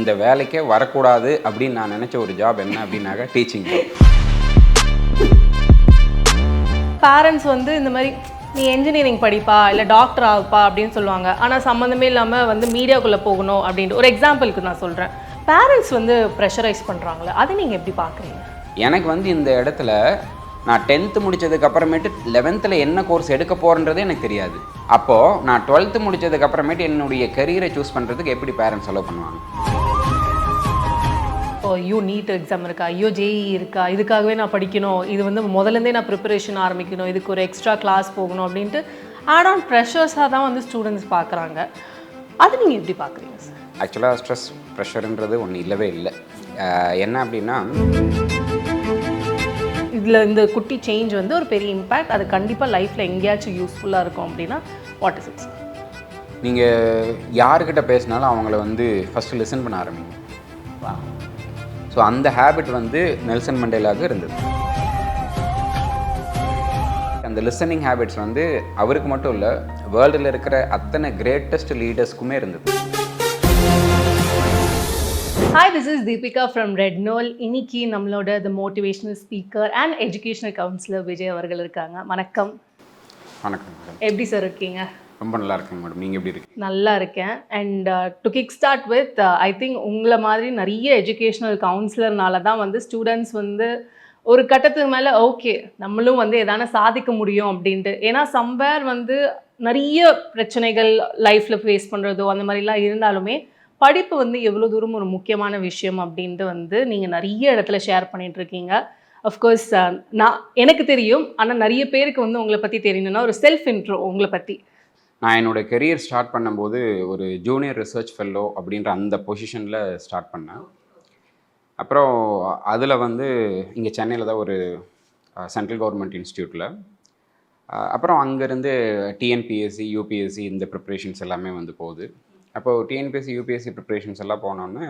இந்த வேலைக்கே வரக்கூடாது அப்படின்னு நான் நினச்ச ஒரு ஜாப் என்ன அப்படின்னாக்கா டீச்சிங் ஜாப். பேரண்ட்ஸ் வந்து இந்த மாதிரி நீ என்ஜினியரிங் படிப்பா இல்லை டாக்டர் ஆகுப்பா அப்படின்னு சொல்லுவாங்க. ஆனால் சம்மந்தமே இல்லாமல் வந்து மீடியாக்குள்ளே போகணும் அப்படின்ட்டு ஒரு எக்ஸாம்பிளுக்கு நான் சொல்கிறேன். பேரண்ட்ஸ் வந்து ப்ரெஷரைஸ் பண்ணுறாங்களே, அதை நீங்கள் எப்படி பார்க்குறீங்க? எனக்கு வந்து இந்த இடத்துல நான் 10th முடித்ததுக்கு அப்புறமேட்டு 11th என்ன கோர்ஸ் எடுக்க போகிறன்றதே எனக்கு தெரியாது. அப்போது நான் 12th முடித்ததுக்கு அப்புறமேட்டு என்னுடைய கரியரை சூஸ் பண்ணுறதுக்கு எப்படி பேரண்ட்ஸ் அலோவ் பண்ணுவாங்க? ஐயோ நீட் எக்ஸாம் இருக்கா, ஐயோ ஜேஇ இருக்கா, இதுக்காகவே நான் படிக்கணும், இது வந்து முதலேருந்தே நான் ப்ரிப்பரேஷன் ஆரம்பிக்கணும், இதுக்கு ஒரு எக்ஸ்ட்ரா கிளாஸ் போகணும் அப்படின்ட்டு ஆட் ஆன் ப்ரெஷர்ஸாக தான் வந்து ஸ்டூடெண்ட்ஸ் பார்க்குறாங்க. அது நீங்கள் எப்படி பார்க்குறீங்க சார்? ஆக்சுவலாக ஸ்ட்ரெஸ் ப்ரெஷருன்றது ஒன்று இல்லவே இல்லை. என்ன அப்படின்னா, இதில் இந்த குட்டி சேஞ்ச் வந்து ஒரு பெரிய இம்பேக்ட், அது கண்டிப்பாக லைஃப்பில் எங்கேயாச்சும் யூஸ்ஃபுல்லாக இருக்கும் அப்படின்னா வாட் இஸ் இட்? நீங்கள் யாருக்கிட்ட பேசினாலும் அவங்கள வந்து ஃபஸ்ட்டு லிசன் பண்ண ஆரம்பிங்க. ஸோ அந்த ஹேபிட் வந்து நெல்சன் மண்டேலாவுக்கு இருந்தது. அந்த லிசனிங் ஹேபிட்ஸ் வந்து அவருக்கு மட்டும் இல்லை, வேர்ல்டில் இருக்கிற அத்தனை கிரேட்டஸ்ட் லீடர்ஸ்க்குமே இருந்தது. Hi, this is Deepika from Red Knoll. இன்னைக்கு நம்மளோட the motivational speaker and educational counsellor Vijay அவர்கள் இருக்காங்க. வணக்கம். வணக்கம் மேடம். எப்படி சார் இருக்கீங்க? ரொம்ப நல்லா இருக்குங்க மேடம். நீங்கள் எப்படி இருக்கீங்க? நல்லா இருக்கேன். And to kick start with, I think உங்களை மாதிரி நிறைய எஜுகேஷ்னல் கவுன்சிலர்னால தான் வந்து ஸ்டூடெண்ட்ஸ் வந்து ஒரு கட்டத்துக்கு மேலே ஓகே நம்மளும் வந்து எதான சாதிக்க முடியும் அப்படின்ட்டு. ஏன்னா சம்வேர் வந்து நிறைய பிரச்சனைகள் லைஃப்பில் ஃபேஸ் பண்ணுறதோ அந்த மாதிரிலாம் இருந்தாலுமே படிப்பு வந்து எவ்வளோ தூரம் ஒரு முக்கியமான விஷயம் அப்படின்ட்டு வந்து நீங்கள் நிறைய இடத்துல ஷேர் பண்ணிகிட்ருக்கீங்க. அஃப்கோர்ஸ் எனக்கு தெரியும், ஆனால் நிறைய பேருக்கு வந்து உங்களை பற்றி தெரியணும்னா ஒரு செல்ஃப் இன்ட்ரோ உங்களை பற்றி. நான் என்னோடய கெரியர் ஸ்டார்ட் பண்ணும்போது ஒரு ஜூனியர் ரிசர்ச் ஃபெல்லோ அப்படின்ற அந்த பொசிஷனில் ஸ்டார்ட் பண்ணேன். அப்புறம் அதில் வந்து இங்கே சென்னையில் தான் ஒரு சென்ட்ரல் கவர்மெண்ட் இன்ஸ்டியூட்டில், அப்புறம் அங்கேருந்து டிஎன்பிஎஸ்சி யூபிஎஸ்சி இந்த ப்ரிப்ரேஷன்ஸ் எல்லாமே வந்து போகுது. அப்போது டிஎன்பிஎஸ்சி யூபிஎஸ்சி ப்ரிப்ரேஷன்ஸ் எல்லாம் போனோன்னே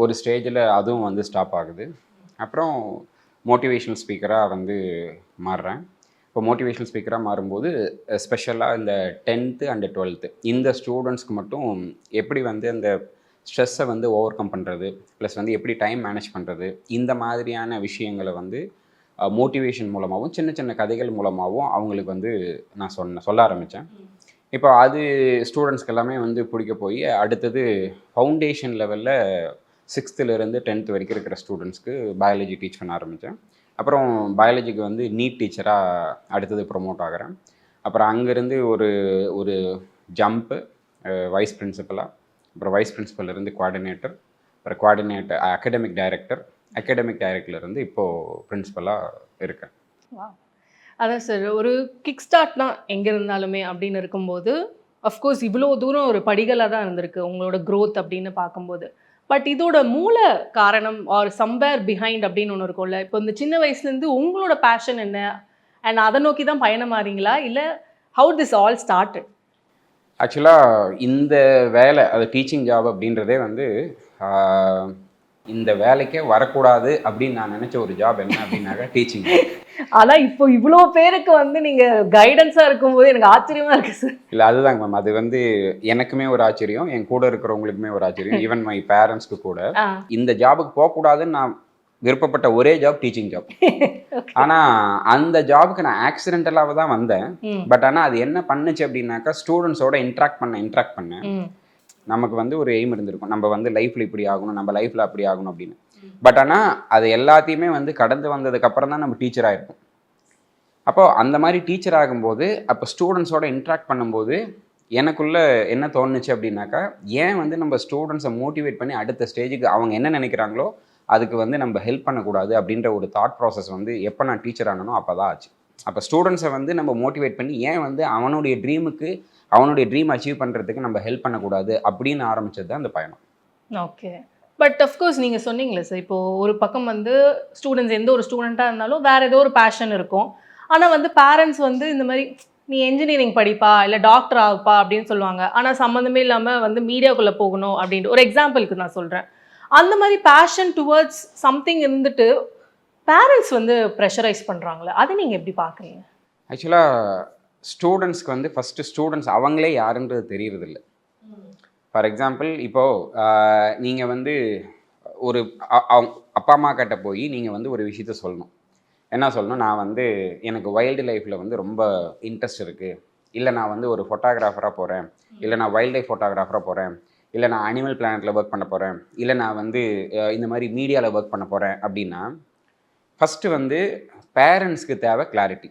ஒரு ஸ்டேஜில் அதுவும் வந்து ஸ்டாப் ஆகுது. அப்புறம் மோட்டிவேஷ்னல் ஸ்பீக்கராக வந்து மாறுறேன். இப்போ மோட்டிவேஷனல் ஸ்பீக்கராக மாறும்போது ஸ்பெஷலாக இந்த 10th and 12th இந்த ஸ்டூடெண்ட்ஸ்க்கு மட்டும் எப்படி வந்து அந்த ஸ்ட்ரெஸ்ஸை வந்து ஓவர் கம் பண்ணுறது, ப்ளஸ் வந்து எப்படி டைம் மேனேஜ் பண்ணுறது, இந்த மாதிரியான விஷயங்களை வந்து மோட்டிவேஷன் மூலமாகவும் சின்ன சின்ன கதைகள் மூலமாகவும் அவங்களுக்கு வந்து நான் சொல்ல ஆரம்பித்தேன். இப்போ அது ஸ்டூடெண்ட்ஸ்க்கு எல்லாமே வந்து பிடிக்க போய் அடுத்தது ஃபவுண்டேஷன் லெவலில் 6th to 10th வரைக்கும் இருக்கிற ஸ்டூடெண்ட்ஸ்க்கு பயாலஜி டீச் பண்ண ஆரம்பித்தேன். அப்புறம் பயாலஜிக்கு வந்து நீட் டீச்சராக அடுத்தது ப்ரொமோட் ஆகிறேன். அப்புறம் அங்கேருந்து ஒரு ஜம்ப்பு வைஸ் பிரின்சிபலாக, அப்புறம் வைஸ் பிரின்சிபல்லேருந்து கோஆர்டினேட்டர், அப்புறம் கோஆர்டினேட்டர் அகாடமிக் டைரக்டர்லேருந்து இப்போது பிரின்சிபலாக இருக்கேன். அதான் சார், ஒரு கிக் ஸ்டார்ட்னா எங்கே இருந்தாலுமே அப்படின்னு இருக்கும்போது அஃப்கோர்ஸ் இவ்வளோ தூரம் ஒரு படிகளாக தான் இருந்திருக்கு உங்களோட க்ரோத் அப்படின்னு பார்க்கும்போது. பட் இதோட மூல காரணம் ஆர் சம்வேர் பிஹைண்ட் அப்படின்னு ஒன்று இருக்கும்ல. இப்போ இந்த சின்ன வயசுலேருந்து உங்களோட பேஷன் என்ன அண்ட் அதை நோக்கி தான் பயணமாறீங்களா, இல்லை ஹவு திஸ் ஆல் ஸ்டார்டட்? ஆக்சுவலாக இந்த வேலை, அது டீச்சிங் ஜாப் அப்படின்றதே வந்து இந்த வேலைக்கே வரக்கூடாது அப்படின்னு நான் நினச்ச ஒரு ஜாப் என்ன அப்படின்னாக்கா டீச்சிங். ஆனால் இப்போ இவ்வளோ பேருக்கு வந்து நீங்கள் கைடன்ஸாக இருக்கும்போது எனக்கு ஆச்சரியமாக இருக்குது சார். இல்லை அதுதாங்க மேம், அது வந்து எனக்குமே ஒரு ஆச்சரியம், என் கூட இருக்கிறவங்களுக்குமே ஒரு ஆச்சரியம், ஈவன் மை பேரண்ட்ஸ்க்கு கூட. இந்த ஜாபுக்கு போகக்கூடாதுன்னு நான் விருப்பப்பட்ட ஒரே ஜாப் டீச்சிங் ஜாப். ஆனால் அந்த ஜாபுக்கு நான் ஆக்சிடென்டலாக தான் வந்தேன். பட் ஆனால் அது என்ன பண்ணுச்சு அப்படின்னாக்கா ஸ்டூடெண்ட்ஸோட இன்ட்ராக்ட் பண்ணேன். நமக்கு வந்து ஒரு எய்ம் இருந்திருக்கும், நம்ம வந்து லைஃப்பில் இப்படி ஆகணும், நம்ம லைஃப்பில் அப்படி ஆகணும் அப்படின்னு. பட் ஆனால் அது எல்லாத்தையுமே வந்து கடந்து வந்ததுக்கப்புறம் தான் நம்ம டீச்சராக இருப்போம். அப்போது அந்த மாதிரி டீச்சர் ஆகும்போது அப்போ ஸ்டூடெண்ட்ஸோட இன்ட்ராக்ட் பண்ணும்போது எனக்குள்ளே என்ன தோணுச்சு அப்படின்னாக்கா, ஏன் வந்து நம்ம ஸ்டூடெண்ட்ஸை மோட்டிவேட் பண்ணி அடுத்த ஸ்டேஜுக்கு அவங்க என்ன நினைக்கிறாங்களோ அதுக்கு வந்து நம்ம ஹெல்ப் பண்ணக்கூடாது அப்படின்ற ஒரு தாட் ப்ராசஸ் வந்து எப்போ நான் டீச்சர் ஆனனோ அப்போ தான் ஆச்சு. அப்போ ஸ்டூடெண்ட்ஸை வந்து நம்ம மோட்டிவேட் பண்ணி ஏன் வந்து அவனுடைய ட்ரீம் அச்சீவ் பண்ணுறதுக்கு நம்ம ஹெல்ப் பண்ணக்கூடாது அப்படின்னு ஆரம்பிச்சது தான் அந்த பயணம். ஓகே. பட் அஃப்கோர்ஸ் நீங்கள் சொன்னீங்களே சார், இப்போது ஒரு பக்கம் வந்து ஸ்டூடெண்ட்ஸ் எந்த ஒரு ஸ்டூடெண்ட்டாக இருந்தாலும் வேறு ஏதோ ஒரு பேஷன் இருக்கும். ஆனால் வந்து பேரண்ட்ஸ் வந்து இந்த மாதிரி நீ என்ஜினியரிங் படிப்பா இல்லை டாக்டர் ஆகுப்பா அப்படின்னு சொல்லுவாங்க. ஆனால் சம்மந்தமே இல்லாமல் வந்து மீடியாக்குள்ளே போகணும் அப்படின்ட்டு ஒரு எக்ஸாம்பிளுக்கு நான் சொல்கிறேன். அந்த மாதிரி பேஷன் டுவர்ட்ஸ் சம்திங் இருந்துட்டு பேரண்ட்ஸ் வந்து ப்ரெஷரைஸ் பண்ணுறாங்களே, அதை நீங்கள் எப்படி பார்க்குறீங்க? ஆக்சுவலாக ஸ்டூடெண்ட்ஸ்க்கு வந்து ஃபஸ்ட்டு ஸ்டூடெண்ட்ஸ் அவங்களே யாருன்றது தெரியறதில்ல. ஃபார் எக்ஸாம்பிள் இப்போது நீங்கள் வந்து ஒரு அப்பா அம்மா கிட்ட போய் நீங்கள் வந்து ஒரு விஷயத்த சொல்லணும். என்ன சொல்லணும், நான் வந்து எனக்கு வைல்டு லைஃப்பில் வந்து ரொம்ப இன்ட்ரெஸ்ட் இருக்குது, இல்லை நான் வந்து ஒரு ஃபோட்டோகிராஃபராக போகிறேன், இல்லை நான் வைல்ட் லைஃப் ஃபோட்டோகிராஃபராக போகிறேன், இல்லை நான் அனிமல் பிளானட்டில் ஒர்க் பண்ண போகிறேன், இல்லை நான் வந்து இந்த மாதிரி மீடியாவில் ஒர்க் பண்ண போகிறேன் அப்படின்னா, ஃபஸ்ட்டு வந்து பேரண்ட்ஸ்க்கு தேவை கிளாரிட்டி.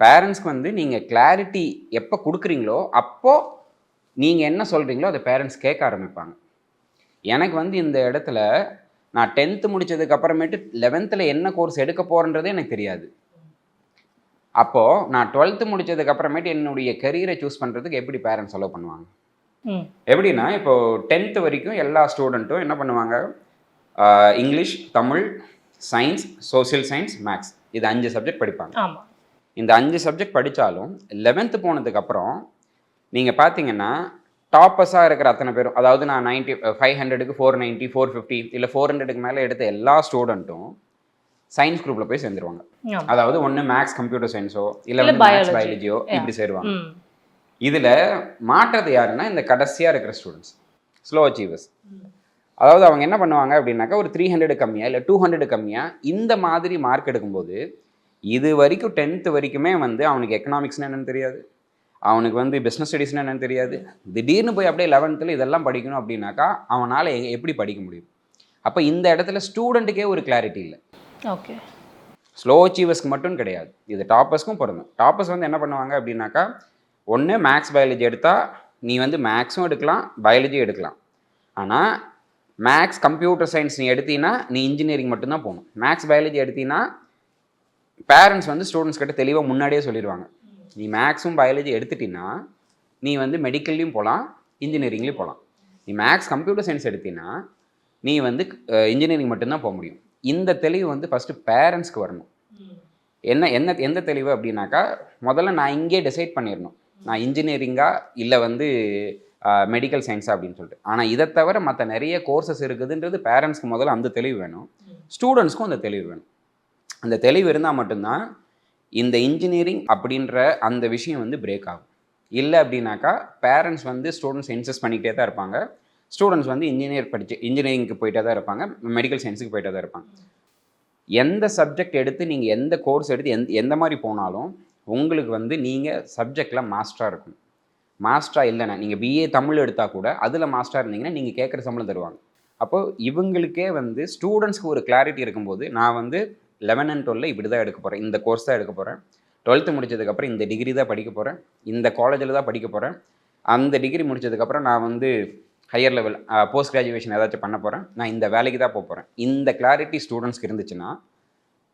பேரண்ட்ஸ்க்கு வந்து நீங்கள் கிளாரிட்டி எப்போ கொடுக்குறீங்களோ அப்போது நீங்கள் என்ன சொல்கிறீங்களோ அதை பேரண்ட்ஸ் கேட்க ஆரம்பிப்பாங்க. எனக்கு வந்து இந்த இடத்துல நான் 10th முடித்ததுக்கு அப்புறமேட்டு 11th என்ன கோர்ஸ் எடுக்க போகிறன்றதே எனக்கு தெரியாது. அப்போது நான் 12th முடித்ததுக்கு அப்புறமேட்டு என்னுடைய கெரியரை சூஸ் பண்ணுறதுக்கு எப்படி பேரண்ட்ஸ் அலோவ் பண்ணுவாங்க? எப்படின்னா, இப்போது 10th வரைக்கும் எல்லா ஸ்டூடெண்ட்டும் என்ன பண்ணுவாங்க, English, Tamil, science, social science, maths, இது 5 சப்ஜெக்ட் படிப்பாங்க. இந்த 5 சப்ஜெக்ட் படித்தாலும் 11th போனதுக்கப்புறம் நீங்கள் பார்த்தீங்கன்னா டாப்பர்ஸாக இருக்கிற அத்தனை பேரும், அதாவது நான் 500க்கு 490, 450 இல்லை 400க்கு மேலே எடுத்த எல்லா ஸ்டூடெண்ட்டும் சயின்ஸ் குரூப்பில் போய் சேர்ந்துருவாங்க. அதாவது ஒன்று மேக்ஸ் கம்ப்யூட்டர் சயின்ஸோ இல்லை வந்து மேக்ஸ் பயாலஜியோ இப்படி சேருவாங்க. இதில் மாற்றுறது யாருன்னா இந்த கடைசியாக இருக்கிற ஸ்டூடெண்ட்ஸ், ஸ்லோ அச்சீவர்ஸ். அதாவது அவங்க என்ன பண்ணுவாங்க அப்படின்னாக்கா, ஒரு 300 கம்மியாக இல்லை 200 கம்மியாக இந்த மாதிரி மார்க் எடுக்கும்போது, இது வரைக்கும் 10th வரைக்குமே வந்து அவனுக்கு எக்கனாமிக்ஸ்னு என்னன்னு தெரியாது, அவனுக்கு வந்து பிஸ்னஸ் ஸ்டடீஸ்னு என்னன்னு தெரியாது. திடீர்னு போய் அப்படியே 11th இதெல்லாம் படிக்கணும் அப்படின்னாக்கா அவனால் எப்படி படிக்க முடியும்? அப்போ இந்த இடத்துல ஸ்டூடெண்ட்டுக்கே ஒரு கிளாரிட்டி இல்லை. ஓகே, ஸ்லோ அச்சீவர்ஸ்க்கு மட்டும் கிடையாது, இது டாப்பர்ஸ்க்கும் பொருந்தும். டாப்பர்ஸ் வந்து என்ன பண்ணுவாங்க அப்படின்னாக்கா, ஒன்று மேக்ஸ் பயாலஜி எடுத்தால் நீ வந்து மேக்ஸும் எடுக்கலாம், பயாலஜியும் எடுக்கலாம். ஆனால் மேக்ஸ் கம்ப்யூட்டர் சயின்ஸ் நீ எடுத்தீங்கன்னா நீ இன்ஜினியரிங் மட்டும்தான் போகணும். மேக்ஸ் பயாலஜி எடுத்தீங்கன்னா பேரண்ட்ஸ் வந்து ஸ்டூடெண்ட்ஸ் கிட்ட தெளிவாக முன்னாடியே சொல்லிடுவாங்க, நீ மேக்ஸும் பயாலஜி எடுத்துட்டீங்கன்னா நீ வந்து மெடிக்கல்லையும் போகலாம், இன்ஜினியரிங்லேயும் போகலாம். நீ மேக்ஸ் கம்ப்யூட்டர் சயின்ஸ் எடுத்தீங்கன்னா நீ வந்து இன்ஜினியரிங் மட்டும்தான் போக முடியும். இந்த தெளிவு வந்து ஃபஸ்ட்டு பேரண்ட்ஸ்க்கு வரணும். எந்த தெளிவு அப்படின்னாக்கா, முதல்ல நான் இங்கே டிசைட் பண்ணிடணும், நான் இன்ஜினியரிங்கா இல்லை வந்து மெடிக்கல் சயின்ஸா அப்படின்னு சொல்லிட்டு. ஆனால் இதை தவிர மற்ற நிறைய கோர்சஸ் இருக்குதுன்றது பேரண்ட்ஸ்க்கு முதல்ல அந்த தெளிவு வேணும், ஸ்டூடெண்ட்ஸ்க்கும் அந்த தெளிவு வேணும். அந்த தெளிவு இருந்தால் மட்டும்தான் இந்த இன்ஜினியரிங் அப்படின்ற அந்த விஷயம் வந்து பிரேக் ஆகும். இல்லை அப்படின்னாக்கா பேரண்ட்ஸ் வந்து ஸ்டூடெண்ட்ஸ் இன்சஸ்ட் பண்ணிக்கிட்டே தான் இருப்பாங்க, ஸ்டூடெண்ட்ஸ் வந்து இன்ஜினியரிங்க்கு போயிட்டே தான் இருப்பாங்க, மெடிக்கல் சயின்ஸுக்கு போயிட்டே தான் இருப்பாங்க. எந்த சப்ஜெக்ட் எடுத்து நீங்கள் எந்த கோர்ஸ் எடுத்து எந்த மாதிரி போனாலும் உங்களுக்கு வந்து நீங்கள் சப்ஜெக்டில் மாஸ்டராக இருக்கணும். மாஸ்டராக இல்லைன்னா, நீங்கள் பிஏ தமிழ் எடுத்தால் கூட அதில் மாஸ்டராக இருந்தீங்கன்னா நீங்கள் கேட்குற சம்பளம் தருவாங்க. அப்போது இவங்களுக்கே வந்து ஸ்டூடெண்ட்ஸ்க்கு ஒரு கிளாரிட்டி இருக்கும்போது, நான் வந்து 11 and 12 இப்படி தான் எடுக்க போகிறேன், இந்த கோர்ஸ் தான் எடுக்க போகிறேன், 12th முடிச்சதுக்கப்புறம் இந்த டிகிரி தான் படிக்க போகிறேன், இந்த காலேஜில் தான் படிக்க போகிறேன், அந்த டிகிரி முடிச்சதுக்கப்புறம் நான் வந்து ஹையர் லெவல் போஸ்ட் கிராஜுவேஷன் ஏதாச்சும் பண்ண போகிறேன், நான் இந்த வேலைக்கு தான் போக போகிறேன். இந்த கிளாரிட்டி ஸ்டூடெண்ட்ஸ்க்கு இருந்துச்சுன்னா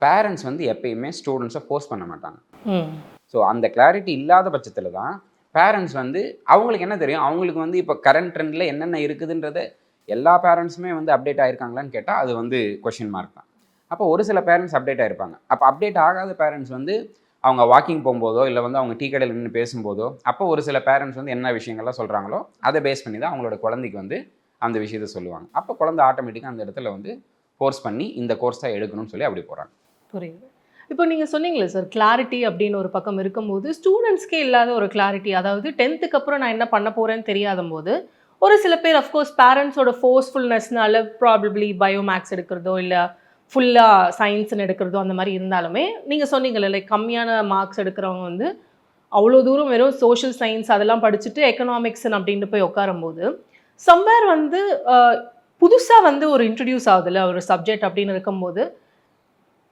பேரண்ட்ஸ் வந்து எப்பயுமே ஸ்டூடெண்ட்ஸை ஃபோர்ஸ் பண்ண மாட்டாங்க. ஸோ அந்த கிளாரிட்டி இல்லாத பட்சத்தில் தான் பேரண்ட்ஸ் வந்து அவங்களுக்கு என்ன தெரியும், அவங்களுக்கு வந்து இப்போ கரண்ட் ட்ரெண்டில் என்னென்ன இருக்குதுன்றதை எல்லா பேரண்ட்ஸுமே வந்து அப்டேட் ஆகிருக்காங்களான்னு கேட்டால் அது வந்து கொஷின் மார்க் தான். அப்போ ஒரு சில பேரண்ட்ஸ் அப்டேட் ஆகிருப்பாங்க. அப்போ அப்டேட் ஆகாத பேரண்ட்ஸ் வந்து அவங்க வாக்கிங் போகும்போதோ இல்லை வந்து அவங்க டீ கடையில் நின்று பேசும்போதோ அப்போ ஒரு சில பேரண்ட்ஸ் வந்து என்ன விஷயங்கள்லாம் சொல்கிறாங்களோ அதை பேஸ் பண்ணி தான் அவங்களோட குழந்தைக்கு வந்து அந்த விஷயத்த சொல்லுவாங்க. அப்போ குழந்தை ஆட்டோமேட்டிக்காக அந்த இடத்துல வந்து ஃபோர்ஸ் பண்ணி இந்த கோர்ஸ் தான் எடுக்கணும்னு சொல்லி அப்படி போகிறாங்க. புரியுது. இப்போ நீங்கள் சொன்னீங்களே சார், கிளாரிட்டி அப்படின்னு ஒரு பக்கம் இருக்கும்போது ஸ்டூடெண்ட்ஸ்க்கே இல்லாத ஒரு கிளாரிட்டி, அதாவது 10th அப்புறம் நான் என்ன பண்ண போகிறேன்னு தெரியாத போது ஒரு சில பேர் அஃப்கோர்ஸ் பேரண்ட்ஸோட ஃபோர்ஸ்ஃபுல்னஸ்னால ப்ராபப்ளி பயோமேக்ஸ் எடுக்கிறதோ இல்லை ஃபுல்லாக சயின்ஸ்னு எடுக்கிறதோ அந்த மாதிரி இருந்தாலுமே, நீங்கள் சொன்னீங்கல்ல லைக் கம்மியான மார்க்ஸ் எடுக்கிறவங்க வந்து அவ்வளோ தூரம் வெறும் சோஷியல் சயின்ஸ் அதெல்லாம் படிச்சுட்டு எக்கனாமிக்ஸ்ன்னு அப்படின்ட்டு போய் உட்காரும்போது சம்வேர் வந்து புதுசாக வந்து ஒரு இன்ட்ரடியூஸ் ஆகுதுல்ல ஒரு சப்ஜெக்ட் அப்படின்னு இருக்கும்போது,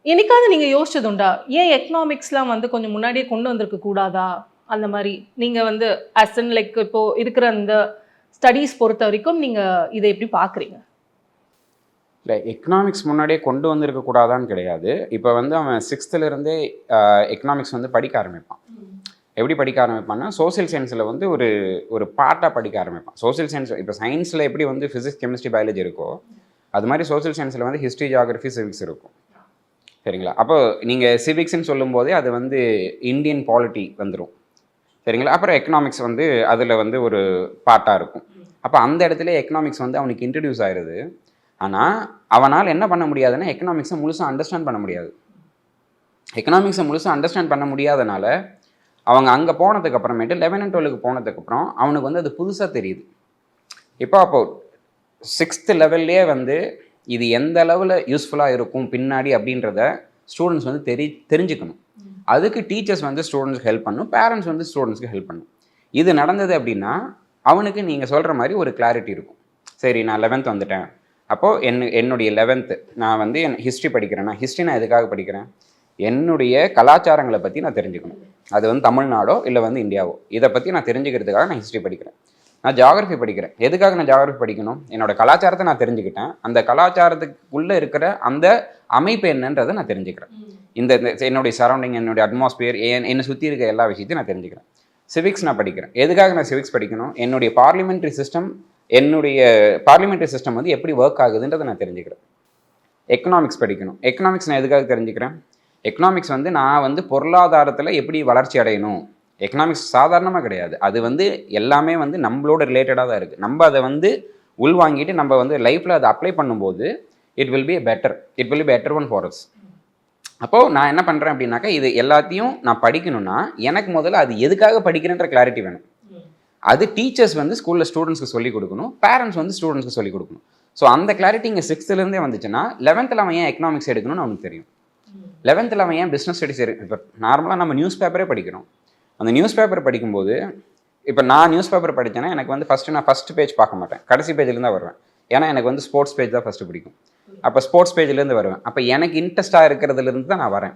என்னைக்காவது நீங்கள் யோசிச்சது உண்டா, ஏன் எக்கனாமிக்ஸ்லாம் வந்து கொஞ்சம் முன்னாடியே கொண்டு வந்திருக்க கூடாதா? அந்த மாதிரி நீங்கள் வந்து அசன் லைக் இப்போது இருக்கிற அந்த ஸ்டடீஸ் பொறுத்த வரைக்கும் நீங்கள் இதை எப்படி பார்க்குறீங்க? இல்லை, எக்கனாமிக்ஸ் முன்னாடியே கொண்டு வந்திருக்கக்கூடாதான்னு கிடையாது. இப்போ வந்து அவன் 6th எக்கனாமிக்ஸ் வந்து படிக்க ஆரம்பிப்பான். எப்படி படிக்க ஆரம்பிப்பான்னா, சோசியல் சயின்ஸில் வந்து ஒரு பார்ட்டாக படிக்க ஆரம்பிப்பான். சோசியல் சயின்ஸ் இப்போ சயின்ஸில் எப்படி வந்து ஃபிசிக்ஸ் கெமிஸ்ட்ரி பயாலஜி இருக்கோ அது மாதிரி சோசியல் சயின்ஸில் வந்து ஹிஸ்ட்ரி ஜியாகிரஃபி சிவிக்ஸ் இருக்கும். சரிங்களா? அப்போ நீங்கள் சிவிக்ஸ்ன்னு சொல்லும்போதே அது வந்து இந்தியன் பாலிட்டி வந்துடும். சரிங்களா? அப்புறம் எக்கனாமிக்ஸ் வந்து அதில் வந்து ஒரு பார்ட்டாக இருக்கும். அப்போ அந்த இடத்துல எக்கனாமிக்ஸ் வந்து அவனுக்கு இன்ட்ரடியூஸ் ஆகிடுது. ஆனால் அவனால் என்ன பண்ண முடியாதுன்னா எக்கனாமிக்ஸை முழுசாக அண்டர்ஸ்டாண்ட் பண்ண முடியாது. எக்கனாமிக்ஸை முழுசாக அண்டர்ஸ்டாண்ட் பண்ண முடியாதனால அவங்க அங்கே போனதுக்கு அப்புறமேட்டு 11 and 12 போனதுக்கப்புறம் அவனுக்கு வந்து அது புதுசாக தெரியுது. அப்போ 6th லெவல்லே வந்து இது எந்த அளவில் யூஸ்ஃபுல்லாக இருக்கும் பின்னாடி அப்படின்றத ஸ்டூடெண்ட்ஸ் வந்து தெரிஞ்சுக்கணும். அதுக்கு டீச்சர்ஸ் வந்து ஸ்டூடெண்ட்ஸ்க்கு ஹெல்ப் பண்ணணும், பேரண்ட்ஸ் வந்து ஸ்டூடெண்ட்ஸ்க்கு ஹெல்ப் பண்ணணும். இது நடந்தது அப்படின்னா அவனுக்கு நீங்கள் சொல்கிற மாதிரி ஒரு கிளாரிட்டி இருக்கும். சரி, நான் 11th வந்துட்டேன், அப்போது என்னுடைய 11th நான் வந்து ஹிஸ்ட்ரி படிக்கிறேன்னா ஹிஸ்ட்ரி நான் எதுக்காக படிக்கிறேன்? என்னுடைய கலாச்சாரங்களை பற்றி நான் தெரிஞ்சுக்கணும். அது வந்து தமிழ்நாடோ இல்லை வந்து இந்தியாவோ, இதை பற்றி நான் தெரிஞ்சுக்கிறதுக்காக நான் ஹிஸ்ட்ரி படிக்கிறேன். நான் ஜியாகிரஃபி படிக்கிறேன். எதுக்காக நான் ஜியாகிரஃபி படிக்கணும்? என்னோட கலாச்சாரத்தை நான் தெரிஞ்சுக்கிட்டேன், அந்த கலாச்சாரத்துக்குள்ளே இருக்கிற அந்த அமைப்பு என்னன்றதை நான் தெரிஞ்சுக்கிறேன். இந்த என்னுடைய சரௌண்டிங், என்னுடைய அட்மாஸ்பியர், என்னை சுற்றி இருக்க எல்லா விஷயத்தையும் நான் தெரிஞ்சுக்கிறேன். சிவிக்ஸ் நான் படிக்கிறேன். எதுக்காக நான் சிவிக்ஸ் படிக்கணும்? என்னுடைய பார்லிமெண்ட்ரி சிஸ்டம் வந்து எப்படி ஒர்க் ஆகுதுன்றதை நான் தெரிஞ்சுக்கிறேன். எக்கனாமிக்ஸ் படிக்கணும். எக்கனாமிக்ஸ் நான் எதுக்காக தெரிஞ்சுக்கிறேன்? எக்கனாமிக்ஸ் வந்து நான் வந்து பொருளாதாரத்தில் எப்படி வளர்ச்சி அடையணும். எக்கனாமிக்ஸ் சாதாரணமாக கிடையாது, அது வந்து எல்லாமே வந்து நம்மளோட ரிலேட்டடாக தான் இருக்குது. நம்ம அதை வந்து உள்வாங்கிட்டு நம்ம வந்து லைஃப்பில் அதை அப்ளை பண்ணும்போது it will be better one for us. அப்போது நான் என்ன பண்ணுறேன் அப்படின்னாக்கா, இது எல்லாத்தையும் நான் படிக்கணும்னா எனக்கு முதல்ல அது எதுக்காக படிக்கிறேன்ற கிளாரிட்டி வேணும். அது டீச்சர்ஸ் வந்து ஸ்கூலில் ஸ்டூடெண்ட்ஸ்க்கு சொல்லிக் கொடுக்கணும், பேரண்ட்ஸ் வந்து ஸ்டூடெண்ட்ஸ்க்கு சொல்லிக் கொடுக்கணும். ஸோ அந்த கிளாரிட்டி இங்கே 6th வந்துச்சுன்னா 11th அவன் ஏன் எக்கனாமிக்ஸ் எடுக்கணும்னு அவனுக்கு தெரியும். 11th அவன் ஏன் பிஸ்னஸ் ஸ்டடிஸ் இப்போ நார்மலாக நம்ம நியூஸ் பேப்பரே படிக்கிறோம். அந்த நியூஸ் பேப்பர் படிக்கும்போது இப்போ நான் நியூஸ் பேப்பர் படித்தேன்னா எனக்கு வந்து நான் ஃபஸ்ட்டு பேஜ் பார்க்க மாட்டேன், கடைசி பேஜ்லேருந்து தான் வருவேன். ஏன்னா எனக்கு வந்து ஸ்போர்ட்ஸ் பேஜ் தான் ஃபஸ்ட்டு பிடிக்கும். அப்போ ஸ்போர்ட்ஸ் பேஜ்லேருந்து வருவேன். அப்போ எனக்கு இன்ட்ரெஸ்ட்டாக இருக்கிறதுலேருந்து தான் நான் வரேன்.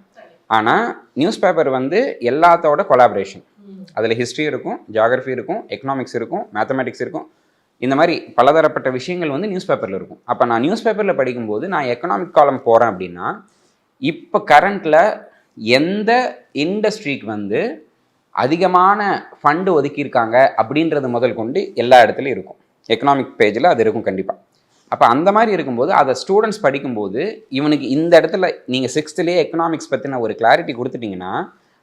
ஆனால் நியூஸ் பேப்பர் வந்து எல்லாத்தோட கொலாபரேஷன். அதில் ஹிஸ்ட்ரி இருக்கும், ஜியாகிரஃபி இருக்கும், எக்கனாமிக்ஸ் இருக்கும், மேத்தமெட்டிக்ஸ் இருக்கும். இந்த மாதிரி பலதரப்பட்ட விஷயங்கள் வந்து நியூஸ் பேப்பரில் இருக்கும். அப்போ நான் நியூஸ் பேப்பரில் படிக்கும்போது நான் எக்கனாமிக் காலம் போகிறேன் அப்படின்னா, இப்போ கரண்ட்டில் எந்த இண்டஸ்ட்ரிக்கு வந்து அதிகமான ஃபண்டு ஒதுக்கியிருக்காங்க அப்படின்றது முதல் கொண்டு எல்லா இடத்துலையும் இருக்கும். எக்கனாமிக் பேஜில் அது இருக்கும் கண்டிப்பாக. அப்போ அந்த மாதிரி இருக்கும்போது அதை ஸ்டூடெண்ட்ஸ் படிக்கும்போது இவனுக்கு இந்த இடத்துல நீங்கள் 6thலேயே எக்கனாமிக்ஸ் பற்றின ஒரு கிளாரிட்டி கொடுத்துட்டிங்கன்னா,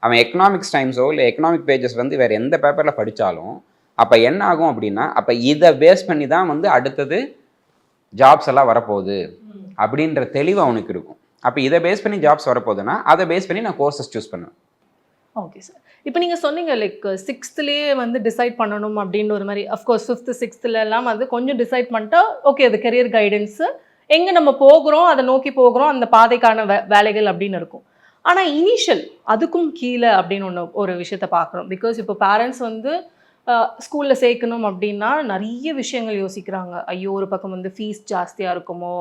அவன் எக்கனாமிக்ஸ் டைம்ஸோ இல்லை எக்கனாமிக் பேஜஸ் வந்து வேறு எந்த பேப்பரில் படித்தாலும் அப்போ என்ன ஆகும் அப்படின்னா, அப்போ இதை பேஸ் பண்ணி தான் வந்து அடுத்தது ஜாப்ஸ் எல்லாம் வரப்போகுது அப்படின்ற தெளிவு அவனுக்கு இருக்கும். அப்போ இதை பேஸ் பண்ணி ஜாப்ஸ் வரப்போகுதுன்னா அதை பேஸ் பண்ணி நான் கோர்சஸ் சூஸ் பண்ணுவேன். Okay sir. இப்போ நீங்கள் சொன்னீங்க லைக் 6thலேயே வந்து டிசைட் பண்ணணும் அப்படின்னு ஒரு மாதிரி. அஃப்கோர்ஸ் 5th 6thலலாம் வந்து கொஞ்சம் டிசைட் பண்ணிட்டா ஓகே, அது கெரியர் கைடன்ஸு, எங்கே நம்ம போகிறோம் அதை நோக்கி போகிறோம், அந்த பாதைக்கான வேலைகள் அப்படின்னு இருக்கும். ஆனால் இனிஷியல் அதுக்கும் கீழே அப்படின்னு ஒரு விஷயத்த பார்க்குறோம். பிகாஸ் இப்போ பேரண்ட்ஸ் வந்து ஸ்கூலில் சேர்க்கணும் அப்படின்னா நிறைய விஷயங்கள் யோசிக்கிறாங்க. ஐயோ, ஒரு பக்கம் வந்து ஃபீஸ் ஜாஸ்தியாக இருக்குமோ,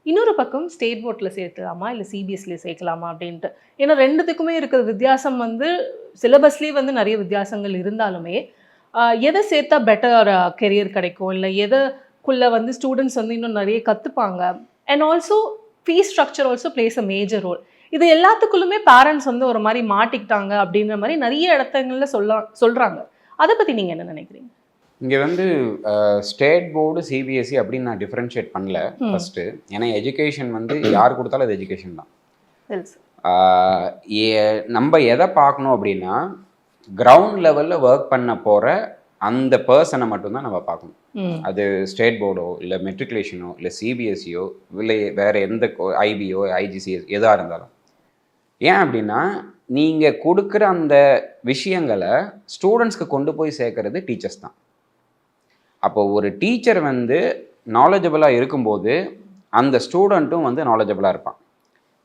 இன்னொரு பக்கம் ஸ்டேட் போர்ட்டில் சேர்க்கலாமா இல்லை சிபிஎஸ்சியில் சேர்க்கலாமா அப்படின்ட்டு. ஏன்னா ரெண்டுத்துக்குமே இருக்கிற வித்தியாசம் வந்து சிலபஸ்லேயே வந்து நிறைய வித்தியாசங்கள் இருந்தாலுமே எதை சேர்த்தா பெட்டர் கெரியர் கிடைக்கும், இல்லை எதைக்குள்ளே வந்து ஸ்டூடெண்ட்ஸ் வந்து இன்னும் நிறைய கற்றுப்பாங்க. And also fees structure also plays a major role. இது எல்லாத்துக்குள்ளுமே பேரண்ட்ஸ் வந்து ஒரு மாதிரி மாட்டிக்கிட்டாங்க அப்படின்ற மாதிரி நிறைய இடத்துங்களில் சொல்கிறாங்க. அதை பற்றி நீங்கள் என்ன நினைக்கிறீங்க? இங்கே வந்து ஸ்டேட் போர்டு சிபிஎஸ்சி அப்படின்னு நான் டிஃப்ரென்ஷியேட் பண்ணல ஃபஸ்ட்டு. ஏன்னா எஜுகேஷன் வந்து யார் கொடுத்தாலும் அது எஜுகேஷன் தான். நம்ம எதை பார்க்கணும் அப்படின்னா, கிரவுண்ட் லெவலில் ஒர்க் பண்ண போகிற அந்த பர்சனை மட்டும்தான் நம்ம பார்க்கணும். அது ஸ்டேட் போர்டோ இல்லை மெட்ரிகுலேஷனோ இல்லை சிபிஎஸ்சியோ இல்லை வேறு எந்த ஐபிஓ ஐஜிசிஎஸ் எதாக இருந்தாலும். ஏன் அப்படின்னா, நீங்கள் கொடுக்குற அந்த விஷயங்களை ஸ்டூடெண்ட்ஸ்க்கு கொண்டு போய் சேர்க்கறது டீச்சர்ஸ் தான். அப்போ ஒரு டீச்சர் வந்து நாலேஜபிளாக இருக்கும்போது அந்த ஸ்டூடெண்ட்டும் வந்து நாலேஜபிளாக இருப்பான்.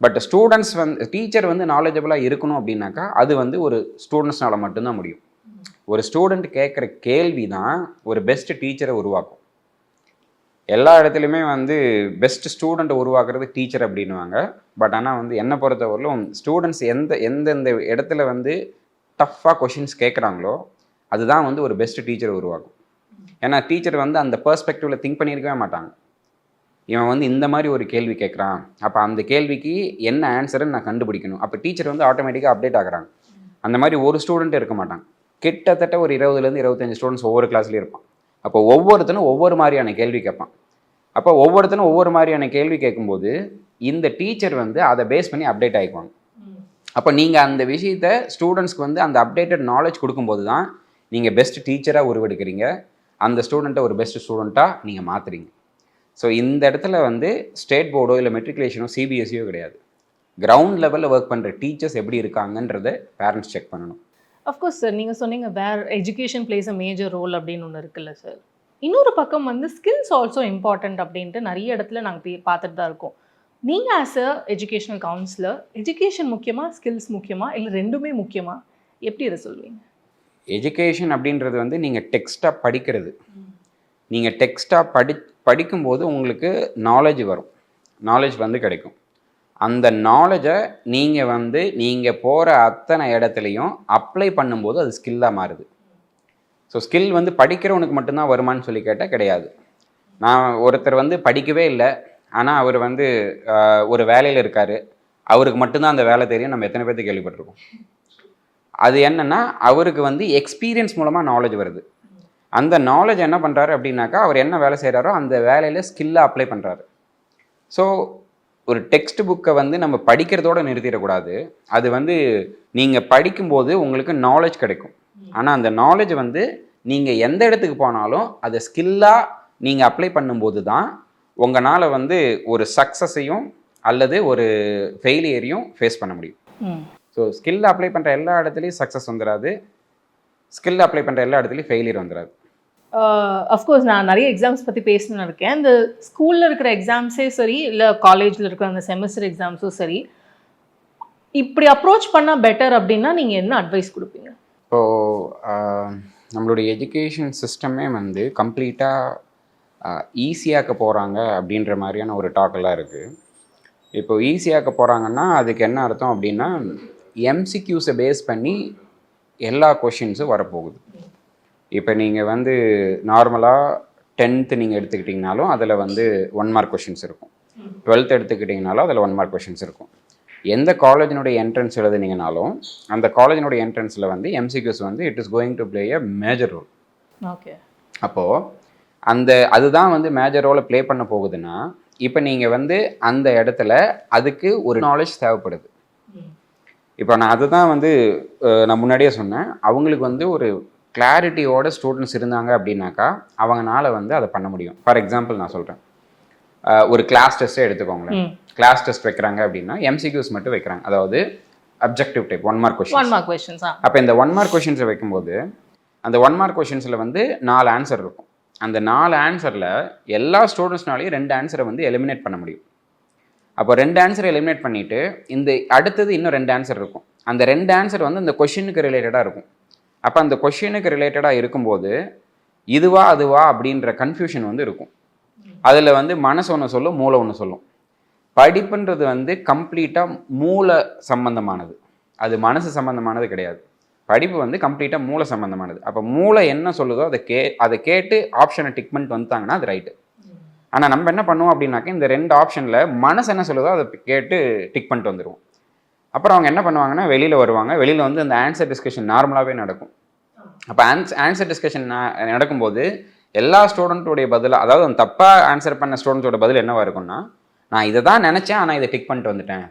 பட் ஸ்டூடெண்ட்ஸ் வந்து டீச்சர் வந்து நாலேஜபிளாக இருக்கணும் அப்படின்னாக்கா அது வந்து ஒரு ஸ்டூடெண்ட்ஸ்னால மட்டும்தான் முடியும். ஒரு ஸ்டூடெண்ட் கேட்குற கேள்வி தான் ஒரு பெஸ்ட் டீச்சரை உருவாக்கும். எல்லா இடத்துலையுமே வந்து பெஸ்ட் ஸ்டூடெண்ட்டை உருவாக்குறது டீச்சர் அப்படின்வாங்க. பட் ஆனால் வந்து என்னை பொறுத்தவரையிலும் ஸ்டூடெண்ட்ஸ் எந்தெந்த இடத்துல வந்து டஃப்பாக கொஷின்ஸ் கேட்குறாங்களோ அதுதான் வந்து ஒரு பெஸ்ட் டீச்சரை உருவாக்கும். ஏன்னா டீச்சர் வந்து அந்த பெர்ஸ்பெக்டிவில் திங்க் பண்ணியிருக்கவே மாட்டாங்க. இவன் வந்து இந்த மாதிரி ஒரு கேள்வி கேட்குறான், அப்போ அந்த கேள்விக்கு என்ன ஆன்சருன்னு நான் கண்டுபிடிக்கணும். அப்போ டீச்சர் வந்து ஆட்டோமேட்டிக்காக அப்டேட் ஆகுறாங்க. அந்த மாதிரி ஒரு ஸ்டூடெண்ட் இருக்க மாட்டாங்க, கிட்டத்தட்ட ஒரு 20லேருந்து 25 ஸ்டூடெண்ட்ஸ் ஒவ்வொரு கிளாஸ்லேயும் இருப்பான். அப்போ ஒவ்வொருத்தனும் ஒவ்வொரு மாதிரியான கேள்வி கேட்பான். அப்போ ஒவ்வொருத்தனும் ஒவ்வொரு மாதிரியான கேள்வி கேட்கும்போது இந்த டீச்சர் வந்து அதை பேஸ் பண்ணி அப்டேட் ஆகிக்குவாங்க. அப்போ நீங்கள் அந்த விஷயத்தை ஸ்டூடெண்ட்ஸ்க்கு வந்து அந்த அப்டேட்டட் நாலேஜ் கொடுக்கும்போது தான் நீங்கள் பெஸ்ட் டீச்சராக உருவெடுக்கிறீங்க, அந்த ஸ்டூடெண்ட்டை ஒரு பெஸ்ட் ஸ்டூடெண்ட்டாக நீங்கள் மாற்றுறீங்க. ஸோ இந்த இடத்துல வந்து ஸ்டேட் போர்டோ இல்லை மெட்ரிகுலேஷனோ சிபிஎஸ்சியோ கிடையாது. கிரவுண்ட் லெவலில் ஒர்க் பண்ணுற டீச்சர்ஸ் எப்படி இருக்காங்கன்றதை பேரண்ட்ஸ் செக் பண்ணணும். அஃப்கோர்ஸ் சார், நீங்கள் சொன்னீங்க where education plays a major role அப்படின்னு ஒன்று இருக்குல்ல சார். இன்னொரு பக்கம் வந்து ஸ்கில்ஸ் ஆல்சோ இம்பார்ட்டன்ட் அப்படின்ட்டு நிறைய இடத்துல நாங்கள் பார்த்துட்டு தான் இருக்கோம். நீங்கள் as a educational councillor, education முக்கியமா, ஸ்கில்ஸ் முக்கியமா, இல்லை ரெண்டுமே முக்கியமா? எப்படி இதை சொல்வீங்க? எஜுகேஷன் அப்படின்றது வந்து நீங்கள் டெக்ஸ்ட்டாக படிக்கிறது. நீங்கள் டெக்ஸ்ட்டாக படிக்கும்போது உங்களுக்கு நாலேஜ் வரும், நாலேஜ் வந்து கிடைக்கும். அந்த நாலேஜை நீங்கள் போகிற அத்தனை இடத்துலையும் அப்ளை பண்ணும்போது அது ஸ்கில்லாக மாறுது. ஸோ ஸ்கில் வந்து படிக்கிறவனுக்கு மட்டும்தான் வருமானு சொல்லி கேட்டால் கிடையாது. நான் ஒருத்தர் வந்து படிக்கவே இல்லை, ஆனால் அவர் வந்து ஒரு வேலையில் இருக்கார், அவருக்கு மட்டும்தான் அந்த வேலை தெரியும். நம்ம எத்தனை பேர்த்து கேள்விப்பட்டிருக்கோம். அது என்னென்னா அவருக்கு வந்து எக்ஸ்பீரியன்ஸ் மூலமாக நாலேஜ் வருது. அந்த நாலேஜ் என்ன பண்ணுறாரு அப்படின்னாக்கா, அவர் என்ன வேலை செய்கிறாரோ அந்த வேலையில் ஸ்கில்லாக அப்ளை பண்ணுறாரு. ஸோ ஒரு டெக்ஸ்ட் புக்கை வந்து நம்ம படிக்கிறதோடு நிறுத்திடக்கூடாது. அது வந்து நீங்கள் படிக்கும்போது உங்களுக்கு நாலேஜ் கிடைக்கும். ஆனால் அந்த நாலேஜ் வந்து நீங்கள் எந்த இடத்துக்கு போனாலும் அதை ஸ்கில்லாக நீங்கள் அப்ளை பண்ணும்போது தான் உங்களால் வந்து ஒரு சக்ஸஸையும் அல்லது ஒரு ஃபெயிலியரையும் ஃபேஸ் பண்ண முடியும். ஸோ ஸ்கில் அப்ளை பண்ணுற எல்லா இடத்துலையும் சக்ஸஸ் வந்துடாது, ஸ்கில் அப்ளை பண்ணுற எல்லா இடத்துலையும் ஃபெயிலியர் வந்துடாது. அஃப்கோர்ஸ் நான் நிறைய எக்ஸாம்ஸ் பற்றி பேசணும்னு இருக்கேன். இந்த ஸ்கூலில் இருக்கிற எக்ஸாம்ஸே சரி, இல்லை காலேஜில் இருக்கிற அந்த செமஸ்டர் எக்ஸாம்ஸும் சரி, இப்படி அப்ரோச் பண்ணால் பெட்டர் அப்படின்னா நீங்கள் என்ன அட்வைஸ் கொடுப்பீங்க? இப்போது நம்மளுடைய எஜுகேஷன் சிஸ்டமே வந்து கம்ப்ளீட்டாக ஈஸியாக்க போகிறாங்க அப்படின்ற மாதிரியான ஒரு டாக்கெல்லாம் இருக்குது. இப்போ ஈஸியாக்க போகிறாங்கன்னா அதுக்கு என்ன அர்த்தம் அப்படின்னா, எம்சிக்யூஸை பேஸ் பண்ணி எல்லா கொஷின்ஸும் வரப்போகுது. இப்போ நீங்கள் வந்து நார்மலாக 10th நீங்கள் எடுத்துக்கிட்டிங்கனாலும் அதில் வந்து 1 மார்க் கொஷின்ஸ் இருக்கும். 12th எடுத்துக்கிட்டிங்கனாலும் அதில் 1 மார்க் கொஷின்ஸ் இருக்கும். எந்த காலேஜினுடைய என்ட்ரன்ஸ் எழுதுனீங்கனாலும் அந்த காலேஜினுடைய என்ட்ரன்ஸில் வந்து எம்சிக்யூஸ் வந்து it is going to play a major role. Okay. அப்போது அதுதான் வந்து மேஜர் ரோலை ப்ளே பண்ண போகுதுன்னா, இப்போ நீங்கள் வந்து அந்த இடத்துல அதுக்கு ஒரு நாலேஜ் தேவைப்படுது. இப்போ நான் அதுதான் வந்து நான் முன்னாடியே சொன்னேன், அவங்களுக்கு வந்து ஒரு கிளாரிட்டியோட ஸ்டூடெண்ட்ஸ் இருந்தாங்க அப்படின்னாக்கா அவங்களால வந்து அதை பண்ண முடியும். ஃபார் எக்ஸாம்பிள் நான் சொல்கிறேன், ஒரு கிளாஸ் டெஸ்ட்டே எடுத்துக்கோங்களேன். கிளாஸ் டெஸ்ட் வைக்கிறாங்க அப்படின்னா எம்சிக்யூஸ் மட்டும் வைக்கிறாங்க, அதாவது அப்ஜெக்டிவ் டைப் 1 மார்க் கொஷின்ஸ். அப்போ இந்த 1 மார்க் கொஷின்ஸை வைக்கும்போது அந்த 1 மார்க் கொஷின்ஸில் வந்து 4 ஆன்சர் இருக்கும். அந்த 4 ஆன்சரில் எல்லா ஸ்டூடெண்ட்ஸ்னாலையும் 2 ஆன்சரை வந்து எலிமினேட் பண்ண முடியும். அப்போ 2 ஆன்சரை எலிமினேட் பண்ணிவிட்டு இந்த அடுத்தது இன்னும் 2 ஆன்சர் இருக்கும். அந்த 2 ஆன்சர் வந்து அந்த கொஷினுக்கு ரிலேட்டடாக இருக்கும். அப்போ அந்த கொஷினுக்கு ரிலேட்டடாக இருக்கும்போது இதுவா அதுவா அப்படின்ற கன்ஃபியூஷன் வந்து இருக்கும். அதில் வந்து மனசு ஒன்று சொல்லும், மூளை ஒன்று சொல்லும். படிப்புன்றது வந்து கம்ப்ளீட்டாக மூளை சம்பந்தமானது, அது மனசு சம்பந்தமானது கிடையாது. படிப்பு வந்து கம்ப்ளீட்டாக மூளை சம்பந்தமானது. அப்போ மூளை என்ன சொல்லுதோ அதை கேட்டு ஆப்ஷனை டிக் பண்ணிட்டு வந்துட்டாங்கன்னா அது ரைட்டு. ஆனால் நம்ம என்ன பண்ணுவோம் அப்படின்னாக்க, இந்த 2 ஆப்ஷனில் மனசு என்ன சொல்லுதோ அதை கேட்டு டிக் பண்ணிட்டு வந்துடுவோம். அப்புறம் அவங்க என்ன பண்ணுவாங்கன்னா வெளியில் வருவாங்க. வெளியில் வந்து அந்த ஆன்சர் டிஸ்கஷன் நார்மலாகவே நடக்கும். அப்போ ஆன்சர் டிஸ்கஷன் நடக்கும்போது எல்லா ஸ்டூடெண்ட்டோடைய பதில், அதாவது அந்த தப்பாக ஆன்சர் பண்ண ஸ்டூடெண்ட்ஸோட பதில் என்னவாக இருக்கும்னா, நான் இதை தான் நினச்சேன் ஆனால் இதை டிக் பண்ணிட்டு வந்துட்டேன்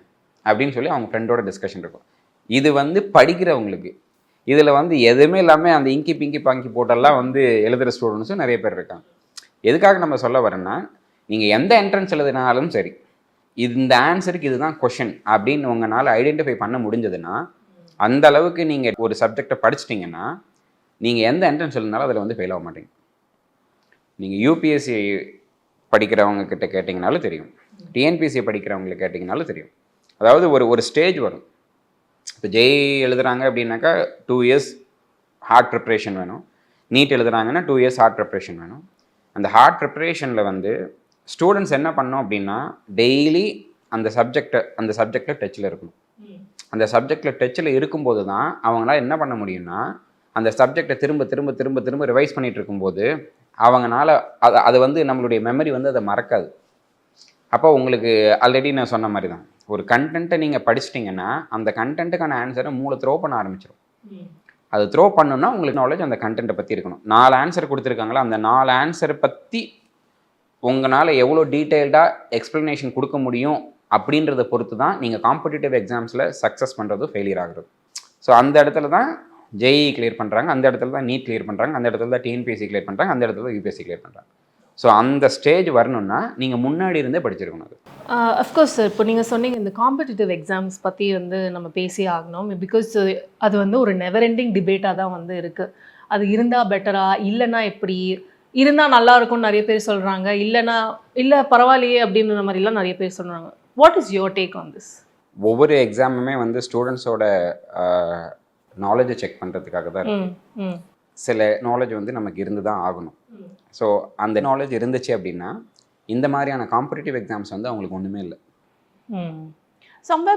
அப்படின்னு சொல்லி அவங்க ஃப்ரெண்டோட டிஸ்கஷன் இருக்கும். இது வந்து படிக்கிறவங்களுக்கு. இதில் வந்து எதுவுமே இல்லாமல் அந்த இங்கி பிங்கி பாங்கி போட்டெல்லாம் வந்து எழுதுகிற ஸ்டூடெண்ட்ஸும் நிறைய பேர் இருக்காங்க. எதுக்காக நம்ம சொல்ல வரேன்னா, நீங்கள் எந்த என்ட்ரன்ஸ் எழுதினாலும் சரி, இந்த ஆன்சருக்கு இதுதான் கொஷின் அப்படின்னு உங்களால் ஐடென்டிஃபை பண்ண முடிஞ்சதுன்னா, அந்த அளவுக்கு நீங்கள் ஒரு சப்ஜெக்டை படிச்சிட்டிங்கன்னா நீங்கள் எந்த என்ட்ரன்ஸ் எழுதினாலும் அதில் வந்து ஃபெயில் ஆக மாட்டீங்க. நீங்கள் யூபிஎஸ்சி படிக்கிறவங்க கிட்ட கேட்டிங்கனாலும் தெரியும், டிஎன்பிஎஸ்சி படிக்கிறவங்களை கேட்டிங்கனாலும் தெரியும். அதாவது ஒரு ஸ்டேஜ் வரும். இப்போ ஜெய் எழுதுகிறாங்க அப்படின்னாக்கா 2 இயர்ஸ் ஹார்ட் ப்ரிப்ரேஷன் வேணும். நீட் எழுதுகிறாங்கன்னா 2 இயர்ஸ் ஹார்ட் ப்ரிப்ரேஷன் வேணும். அந்த ஹார்ட் ப்ரிப்ரேஷனில் வந்து ஸ்டூடெண்ட்ஸ் என்ன பண்ணோம் அப்படின்னா, டெய்லி அந்த சப்ஜெக்டில் டச்சில் இருக்கணும். அந்த சப்ஜெக்டில் டச்சில் இருக்கும்போது தான் அவங்களால என்ன பண்ண முடியும்னா, அந்த சப்ஜெக்டை திரும்ப திரும்ப திரும்ப திரும்ப ரிவைஸ் பண்ணிகிட்டு இருக்கும்போது அவங்களால அது வந்து நம்மளுடைய மெமரி வந்து அதை மறக்காது. அப்போ உங்களுக்கு ஆல்ரெடி நான் சொன்ன மாதிரி தான், ஒரு கண்டென்ட்டை நீங்கள் படிச்சிட்டிங்கன்னா அந்த கண்டென்ட்டுக்கான ஆன்சரை மூளை த்ரோ பண்ண ஆரம்பிச்சிடும். அது த்ரோ பண்ணணுன்னா உங்களுக்கு நாலேஜ் அந்த கண்டென்ட்டை பற்றி இருக்கணும். 4 ஆன்சர் கொடுத்துருக்காங்களா, அந்த 4 ஆன்சரை பற்றி உங்களால் எவ்வளோ டீட்டெயில்டாக எக்ஸ்ப்ளனேஷன் கொடுக்க முடியும் அப்படின்றத பொறுத்து தான் நீங்கள் காம்படிட்டிவ் எக்ஸாம்ஸில் சக்ஸஸ் பண்ணுறது ஃபெயிலியர் ஆகுறது. ஸோ அந்த இடத்துல தான் ஜேஇ கிளியர் பண்ணுறாங்க, அந்த இடத்துல தான் நீட் கிளியர் பண்ணுறாங்க, அந்த இடத்துல தான் டிஎன்பிஎஸ்சி கிளியர் பண்ணுறாங்க, அந்த இடத்துல தான் யூபிஎஸ்சி கிளியர் பண்ணுறாங்க. ஸோ அந்த ஸ்டேஜ் வரணும்னா நீங்கள் முன்னாடி இருந்தே படிச்சிருக்கணும். அது அஃப்கோர்ஸ் சார், இப்போ நீங்கள் சொன்னீங்க இந்த காம்படிட்டிவ் எக்ஸாம்ஸ் பற்றி வந்து நம்ம பேசி ஆகணும். பிகாஸ் அது வந்து ஒரு நெவர் எண்டிங் டிபேட்டாக தான் வந்து இருக்குது. அது இருந்தால் பெட்டரா இல்லைன்னா எப்படி, இருந்தால் நல்லா இருக்கும்னு நிறைய பேர் சொல்கிறாங்க, இல்லைன்னா இல்லை பரவாயில்லையே அப்படின்ற மாதிரிலாம் நிறைய பேர் சொல்கிறாங்க. What is your take on this? ஒவ்வொரு எக்ஸாமுமே வந்து ஸ்டூடெண்ட்ஸோட நாலேஜை செக் பண்ணுறதுக்காக தான் இருக்கு. சில நாலேஜ் வந்து நமக்கு இருந்து தான் ஆகணும். ஸோ அந்த நாலேஜ் இருந்துச்சு அப்படின்னா இந்த மாதிரியான காம்படிட்டிவ் எக்ஸாம்ஸ் வந்து அவங்களுக்கு ஒன்றுமே இல்லை.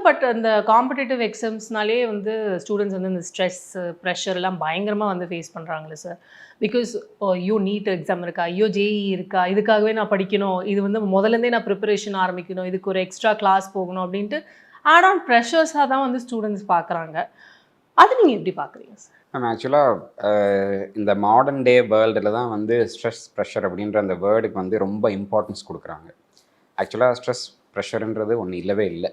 பட் அந்த காம்படிட்டிவ் எக்ஸாம்ஸ்னாலே வந்து ஸ்டூடெண்ட்ஸ் வந்து இந்த ஸ்ட்ரெஸ் ப்ரெஷர்லாம் பயங்கரமாக வந்து ஃபேஸ் பண்ணுறாங்களே சார். பிகாஸ் ஐயோ நீட் எக்ஸாம் இருக்கா, ஐயோ ஜேஇ இருக்கா, இதுக்காகவே நான் படிக்கணும், இது வந்து முதல்லேருந்தே நான் ப்ரிப்பரேஷன் ஆரம்பிக்கணும், இதுக்கு ஒரு எக்ஸ்ட்ரா கிளாஸ் போகணும் அப்படின்ட்டு ஆட் ஆன் ப்ரெஷர்ஸாக தான் வந்து ஸ்டூடெண்ட்ஸ் பார்க்குறாங்க. அது நீங்கள் எப்படி பார்க்குறீங்க சார்? நம்ம ஆக்சுவலாக இந்த மாடர்ன் டே வேர்ல்டில் தான் வந்து ஸ்ட்ரெஸ் ப்ரெஷர் அப்படின்ற அந்த வேர்டுக்கு வந்து ரொம்ப இம்பார்ட்டன்ஸ் கொடுக்குறாங்க. ஆக்சுவலாக ஸ்ட்ரெஸ் ப்ரெஷருன்றது ஒன்று இல்லவே இல்லை.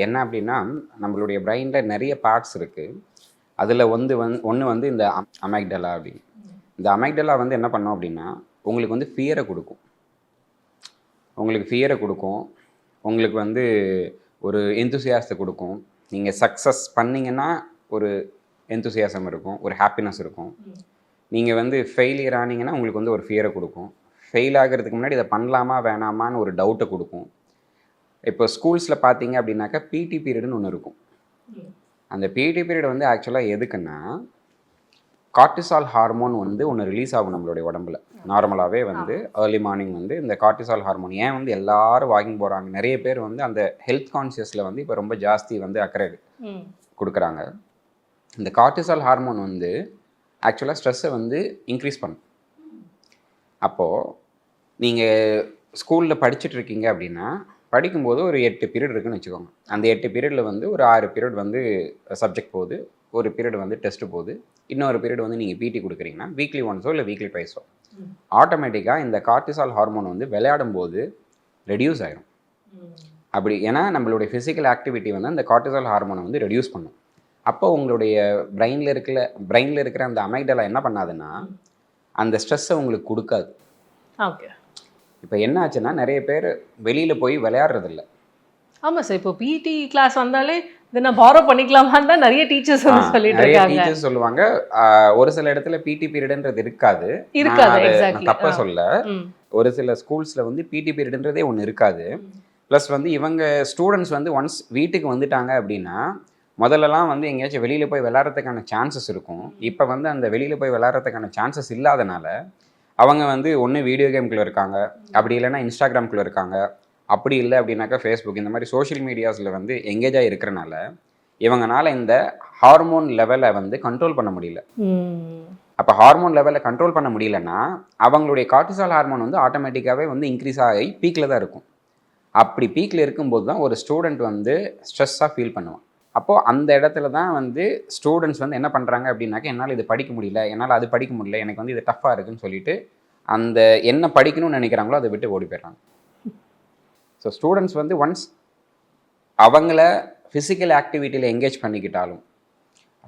என்ன அப்படின்னா நம்மளுடைய பிரெயினில் நிறைய பார்ட்ஸ் இருக்குது. அதில் ஒன்று வந்து இந்த அமைக்டலா அப்படின்னு. இந்த அமைக்டலா வந்து என்ன பண்ணோம் அப்படின்னா உங்களுக்கு வந்து ஃபியரை கொடுக்கும். உங்களுக்கு வந்து ஒரு எந்தூசியாசத்தை கொடுக்கும். நீங்கள் சக்ஸஸ் பண்ணிங்கன்னா ஒரு எந்தூசியாசம் இருக்கும், ஒரு ஹாப்பினஸ் இருக்கும். நீங்கள் வந்து ஃபெயிலியர் ஆனீங்கன்னா உங்களுக்கு வந்து ஒரு ஃபியரை கொடுக்கும். ஃபெயில் ஆகிறதுக்கு முன்னாடி இதை பண்ணலாமா வேணாமான்னு ஒரு டவுட்டை கொடுக்கும். இப்போ ஸ்கூல்ஸில் பார்த்தீங்க அப்படின்னாக்கா பிடி பீரியடுன்னு ஒன்று இருக்கும். அந்த பிடி பீரியட் வந்து ஆக்சுவலாக எதுக்குன்னா கார்டிசால் ஹார்மோன் வந்து ஒன்று ரிலீஸ் ஆகும் நம்மளுடைய உடம்புல. நார்மலாகவே வந்து ஏர்லி மார்னிங் வந்து இந்த கார்டிசால் ஹார்மோன் ஏன் வந்து எல்லாரும் வாக்கிங் போகிறாங்க, நிறைய பேர் வந்து அந்த ஹெல்த் கான்சியஸில் வந்து இப்போ ரொம்ப ஜாஸ்தி வந்து அக்கறை கொடுக்குறாங்க. இந்த கார்டிசால் ஹார்மோன் வந்து ஆக்சுவலாக ஸ்ட்ரெஸ்ஸை வந்து இன்க்ரீஸ் பண்ணும். அப்போது நீங்கள் ஸ்கூலில் படிச்சுட்டு இருக்கீங்க அப்படின்னா படிக்கும்போது ஒரு 8 பீரியட் இருக்குன்னு வச்சுக்கோங்க. அந்த 8 பீரியடில் வந்து ஒரு 6 பீரியட் வந்து சப்ஜெக்ட் போகுது, ஒரு பீரியட் வந்து டெஸ்ட்டு போகுது, இன்னொரு பீரியட் வந்து நீங்கள் பிடி கொடுக்குறீங்கன்னா வீக்லி ஒன்ஸோ இல்லை வீக்லி ட்வைஸோ ஆட்டோமேட்டிக்காக இந்த கார்டிசால் ஹார்மோன் வந்து விளையாடும் போது ரெடியூஸ் ஆகிடும். அப்படி ஏன்னா நம்மளுடைய ஃபிசிக்கல் ஆக்டிவிட்டி வந்து அந்த கார்டிசால் ஹார்மோனை வந்து ரெடியூஸ் பண்ணும். அப்போ உங்களுடைய பிரெயினில் இருக்கிற அந்த அமைக்டலா என்ன பண்ணாதுன்னா அந்த ஸ்ட்ரெஸ்ஸை உங்களுக்கு கொடுக்காது. ஓகே. இப்போ என்ன ஆச்சுன்னா நிறைய பேர் வெளியில் போய் விளையாடுறதில்ல. ஆமாம் சார், இப்போ பிடி கிளாஸ் வந்தாலே இதை நான் பாரோ பண்ணிக்கலாமான்னு தான் நிறைய டீச்சர்ஸ் வந்து சொல்லிட்டு இருக்காங்க. நிறைய டீச்சர்ஸ் சொல்லுவாங்க. ஒரு சில இடத்துல பிடி பீரியட்ன்றது இருக்காது. தப்பா சொல்ல, ஒரு சில ஸ்கூல்ஸ்ல வந்து பிடி பீரியட்ன்றதே ஒன்று இருக்காது. ப்ளஸ் வந்து இவங்க ஸ்டூடெண்ட்ஸ் வந்து ஒன்ஸ் வீட்டுக்கு வந்துட்டாங்க அப்படின்னா முதல்லலாம் வந்து எங்கேயாச்சும் வெளியில் போய் விளையாடுறதுக்கான சான்சஸ் இருக்கும். இப்போ வந்து அந்த வெளியில் போய் விளையாடுறதுக்கான சான்சஸ் இல்லாதனால அவங்க வந்து ஒன்று வீடியோ கேம்குள்ளே இருக்காங்க, அப்படி இல்லைன்னா இன்ஸ்டாகிராம்குள்ளே இருக்காங்க, அப்படி இல்லை அப்படின்னாக்கா ஃபேஸ்புக், இந்த மாதிரி சோஷியல் மீடியாஸில் வந்து எங்கேஜாக இருக்கிறனால இவங்கனால இந்த ஹார்மோன் லெவலை வந்து கண்ட்ரோல் பண்ண முடியல. அப்போ ஹார்மோன் லெவலை கண்ட்ரோல் பண்ண முடியலன்னா அவங்களுடைய கார்டிசால் ஹார்மோன் வந்து ஆட்டோமேட்டிக்காகவே வந்து இன்க்ரீஸ் ஆகி பீக்கில் தான் இருக்கும். அப்படி பீக்கில் இருக்கும்போது தான் ஒரு ஸ்டூடெண்ட் வந்து ஸ்ட்ரெஸ்ஸாக ஃபீல் பண்ணுவான். அப்போது அந்த இடத்துல தான் வந்து ஸ்டூடெண்ட்ஸ் வந்து என்ன பண்ணுறாங்க அப்படின்னாக்கா என்னால் இது படிக்க முடியல, என்னால் அது படிக்க முடியல, எனக்கு வந்து இது டஃப்பாக இருக்குன்னு சொல்லிட்டு அந்த என்ன படிக்கணும்னு நினைக்கிறாங்களோ அதை விட்டு ஓடி போயிடுறாங்க. ஸோ ஸ்டூடெண்ட்ஸ் வந்து ஒன்ஸ் அவங்கள ஃபிசிக்கல் ஆக்டிவிட்டியில் எங்கேஜ் பண்ணிக்கிட்டாலும்,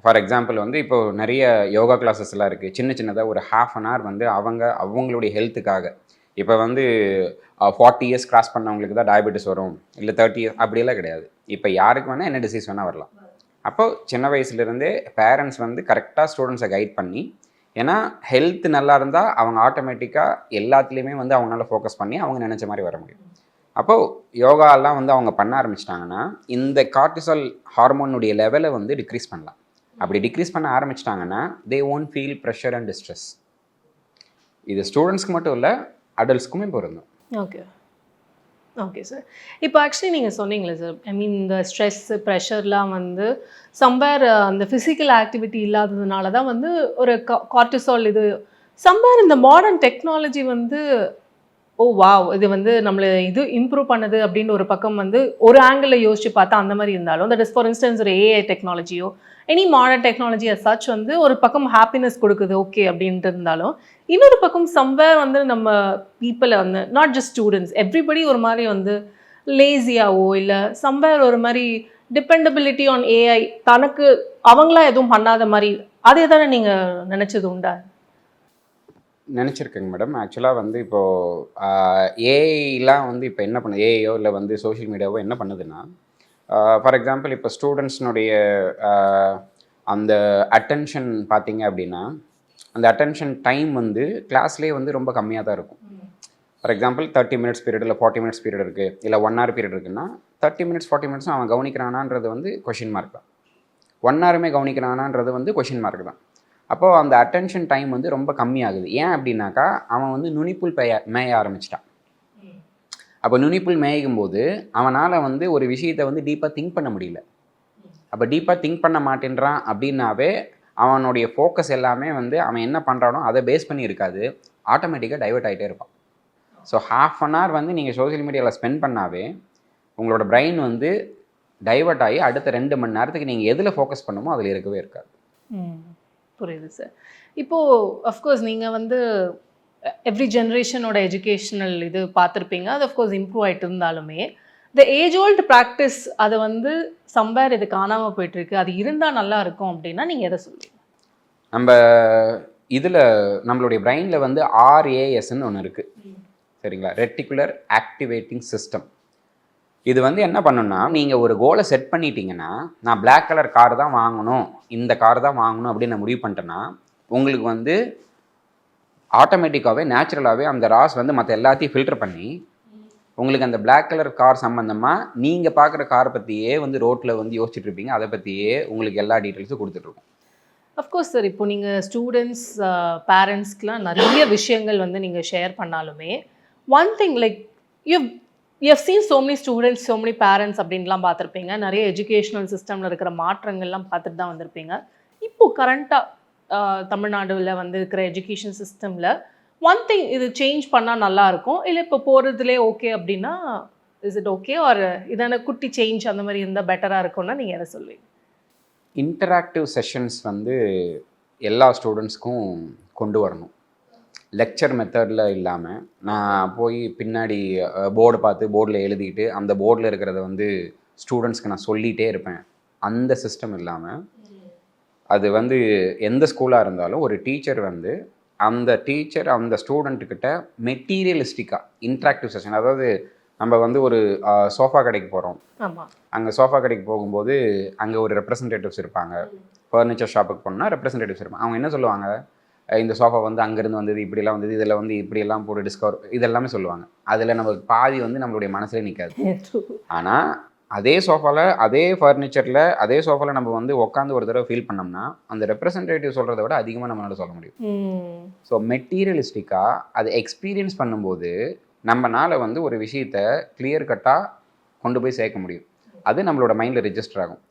ஃபார் எக்ஸாம்பிள் வந்து இப்போது நிறைய யோகா கிளாஸஸ்லாம் இருக்குது, சின்னதாக ஒரு 1/2 hour வந்து அவங்களுடைய ஹெல்த்துக்காக. இப்போ வந்து 40 years கிராஸ் பண்ணவங்களுக்கு தான் டயபெட்டிஸ் வரும், இல்லை 30 years அப்படியெல்லாம் கிடையாது. இப்போ யாருக்கு வேணால் என்ன டிசீஸ் வேணால் வரலாம். அப்போது சின்ன வயசுலேருந்தே பேரண்ட்ஸ் வந்து கரெக்டாக ஸ்டூடெண்ட்ஸை கைட் பண்ணி, ஏன்னா ஹெல்த் நல்லா இருந்தால் அவங்க ஆட்டோமேட்டிக்காக எல்லாத்துலேயுமே வந்து அவங்களால ஃபோக்கஸ் பண்ணி அவங்க நினச்ச மாதிரி வர முடியும். அப்போது யோகாலாம் வந்து அவங்க பண்ண ஆரம்பிச்சிட்டாங்கன்னா இந்த கார்டிசால் ஹார்மோனுடைய லெவலை வந்து டிக்ரீஸ் பண்ணலாம். அப்படி டிக்ரீஸ் பண்ண ஆரம்பிச்சிட்டாங்கன்னா they won't feel pressure and stress. இது ஸ்டூடெண்ட்ஸ்க்கு மட்டும் இல்லை, அடல்ட்ஸ்க்குமே பொருந்தும். Okay okay sir. இப்போ ஆக்சுவலி நீங்கள் சொன்னீங்களே சார், ஐ மீன் இந்த ஸ்ட்ரெஸ் ப்ரெஷர்லாம் வந்து சம்வேர் அந்த ஃபிசிக்கல் ஆக்டிவிட்டி இல்லாததுனால தான் வந்து ஒரு கார்டிசால் இது சம்வேர் இந்த மாடர்ன் டெக்னாலஜி வந்து வாவ் இது வந்து நம்மளை இது இம்ப்ரூவ் பண்ணுது அப்படின்னு ஒரு பக்கம் வந்து ஒரு ஆங்கிளில் யோசிச்சு பார்த்தா அந்த மாதிரி இருந்தாலும், தட் இஸ் ஃபார் இன்ஸ்டன்ஸ் ஒரு ஏஐ டெக்னாலஜியோ any modern technology as such வந்து ஒரு பக்கம் ஹாப்பினஸ் கொடுக்குது ஓகே அப்படின்ட்டு இருந்தாலும், இன்னொரு பக்கம் சம்வேர் வந்து நம்ம பீப்புளை வந்து நாட் ஜஸ்ட் ஸ்டூடெண்ட்ஸ் எவ்ரிபடி ஒரு மாதிரி வந்து லேசியாவோ இல்லை சம்வேர் ஒரு மாதிரி டிபெண்டபிலிட்டி ஆன் ஏஐ தனக்கு அவங்களா எதுவும் பண்ணாத மாதிரி அதே தானே நீங்கள் நினச்சது உண்டா? நினச்சிருக்கேங்க மேடம். ஆக்சுவலாக வந்து இப்போது ஏஐலாம் வந்து இப்போ என்ன பண்ணுது, ஏஐயோ இல்லை வந்து சோஷியல் மீடியாவோ என்ன பண்ணுதுன்னா, ஃபார் எக்ஸாம்பிள் இப்போ ஸ்டூடெண்ட்ஸ்னுடைய அந்த அட்டென்ஷன் பார்த்தீங்க அப்படின்னா அந்த அட்டென்ஷன் டைம் வந்து கிளாஸ்லேயே வந்து ரொம்ப கம்மியாக தான் இருக்கும். ஃபார் எக்ஸாம்பிள் 30 மினிட்ஸ் பீரியட் இல்லை 40 மினிட்ஸ் பீரியட் இருக்குது, இல்லை 1 hour பீரியட் இருக்குன்னா 30 மினிட்ஸ் 40 மினிட்ஸும் அவன் கவனிக்கிறானான்றது வந்து கொஷின் மார்க் தான். 1 hourமே கவனிக்கிறானான்றது வந்து கொஷின் மார்க் தான். அப்போது அந்த அட்டென்ஷன் டைம் வந்து ரொம்ப கம்மியாகுது. ஏன் அப்படின்னாக்கா அவன் வந்து நுனிப்புல் மேய ஆரம்பிச்சிட்டான். அப்போ நுனிப்புல் மேய்க்கும் போது அவனால் வந்து ஒரு விஷயத்தை வந்து டீப்பாக திங்க் பண்ண முடியல. அப்போ டீப்பாக திங்க் பண்ண மாட்டேன்றான் அப்படின்னாவே அவனுடைய ஃபோக்கஸ் எல்லாமே வந்து அவன் என்ன பண்ணுறானோ அதை பேஸ் பண்ணி இருக்காது, ஆட்டோமேட்டிக்காக டைவர்ட் ஆகிட்டே இருப்பான். ஸோ 1/2 hour வந்து நீங்கள் சோஷியல் மீடியாவில் ஸ்பெண்ட் பண்ணாவே உங்களோட பிரெயின் வந்து டைவர்ட் ஆகி அடுத்த 2 மணி நேரத்துக்கு நீங்கள் எதில் ஃபோக்கஸ் பண்ணுமோ அதில் இருக்கவே இருக்காது. புரியுது சார். இப்போது அஃப்கோர்ஸ் நீங்கள் வந்து எவ்ரி ஜென்ரேஷனோட எஜுகேஷனல் இது பார்த்துருப்பீங்க. அது அஃப்கோர்ஸ் இம்ப்ரூவ் ஆகிட்டு இருந்தாலுமே த ஏஜ் ஓல்டு ப்ராக்டிஸ் அதை வந்து சம்வேர் இது காணாமல் போயிட்டுருக்கு, அது இருந்தால் நல்லா இருக்கும் அப்படின்னா நீங்கள் எதை சொல்லுவீங்க? நம்ம இதில் நம்மளுடைய பிரெயினில் வந்து RASன்னு ஒன்று இருக்குது, சரிங்களா? Reticular activating system. இது வந்து என்ன பண்ணுன்னா, நீங்கள் ஒரு கோலை செட் பண்ணிட்டீங்கன்னா, நான் Black கலர் கார் தான் வாங்கணும், இந்த கார் தான் வாங்கணும் அப்படின்னு நான் முடிவு பண்ணிட்டேன்னா, உங்களுக்கு வந்து ஆட்டோமேட்டிக்காகவே நேச்சுரலாகவே அந்த ராஸ் வந்து மற்ற எல்லாத்தையும் ஃபில்டர் பண்ணி உங்களுக்கு அந்த Black கலர் கார் சம்மந்தமாக நீங்கள் பார்க்குற காரை பற்றியே வந்து ரோட்டில் வந்து யோசிச்சுட்டு இருப்பீங்க, அதை பற்றியே உங்களுக்கு எல்லா டீட்டெயில்ஸும் கொடுத்துட்ருக்கோம். அஃப்கோர்ஸ் சார், இப்போ நீங்கள் ஸ்டூடெண்ட்ஸ் பேரண்ட்ஸ்க்கெலாம் நிறைய விஷயங்கள் வந்து நீங்கள் ஷேர் பண்ணாலுமே one thing like you've seen so many students, so many parents அப்படின்லாம் பார்த்துருப்பீங்க. நிறைய எஜுகேஷ்னல் சிஸ்டமில் இருக்கிற மாற்றங்கள்லாம் பார்த்துட்டு தான் வந்திருப்பீங்க. இப்போது கரண்ட்டாக தமிழ்நாடுல வந்து இருக்கிற எஜுகேஷன் சிஸ்டமில் ஒன் திங் இது சேஞ்ச் பண்ணால் நல்லாயிருக்கும், இல்லை இப்போ போகிறதுலே ஓகே அப்படின்னா இஸ் இட் ஓகே, ஒரு இதான குட்டி சேஞ்ச் அந்த மாதிரி இருந்தால் பெட்டராக இருக்கும்னா நீங்கள் எதை சொல்லுவீங்க? இன்டராக்டிவ் செஷன்ஸ் வந்து எல்லா ஸ்டூடெண்ட்ஸ்க்கும் கொண்டு வரணும். லெக்சர் மெத்தடில் இல்லாமல் நான் போய் பின்னாடி போர்டை பார்த்து போர்டில் எழுதிட்டு அந்த போர்டில் இருக்கிறத வந்து ஸ்டூடெண்ட்ஸ்க்கு நான் சொல்லிகிட்டே இருப்பேன், அந்த சிஸ்டம் இல்லாமல் அது வந்து எந்த ஸ்கூலாக இருந்தாலும் ஒரு டீச்சர் வந்து அந்த ஸ்டூடெண்ட்டுக்கிட்ட மெட்டீரியலிஸ்டிக்காக இன்ட்ராக்டிவ் செஷன், அதாவது நம்ம வந்து ஒரு சோஃபா கடைக்கு போகிறோம், அங்கே சோஃபா கடைக்கு போகும்போது அங்கே ஒரு ரெப்ரசன்டேட்டிவ்ஸ் இருப்பாங்க. ஃபர்னிச்சர் ஷாப்புக்கு போனால் ரெப்ரசன்டேட்டிவ்ஸ் இருப்பாங்க. அவங்க என்ன சொல்லுவாங்க, இந்த சோஃபா வந்து அங்கேருந்து வந்தது, இப்படிலாம் வந்தது, இதில் வந்து இப்படியெல்லாம் போட்டு டிஸ்கவர் இதெல்லாமே சொல்லுவாங்க. அதில் நமக்கு பாதி வந்து நம்மளுடைய மனசுலேயே நிற்காது. ஆனால் அதே சோஃபாவில் அதே ஃபர்னிச்சரில் அதே சோஃபாவில் நம்ம வந்து உட்காந்து ஒரு தடவை ஃபீல் பண்ணோம்னா அந்த ரெப்ரசன்டேட்டிவ் சொல்கிறத விட அதிகமாக நம்மளால் சொல்ல முடியும். ஸோ மெட்டீரியலிஸ்டிக்காக அதை எக்ஸ்பீரியன்ஸ் பண்ணும்போது நம்மளால் வந்து ஒரு விஷயத்தை கிளியர் கட்டாக கொண்டு போய் சேர்க்க முடியும். அது நம்மளோட மைண்டில் ரிஜிஸ்டர் ஆகும்.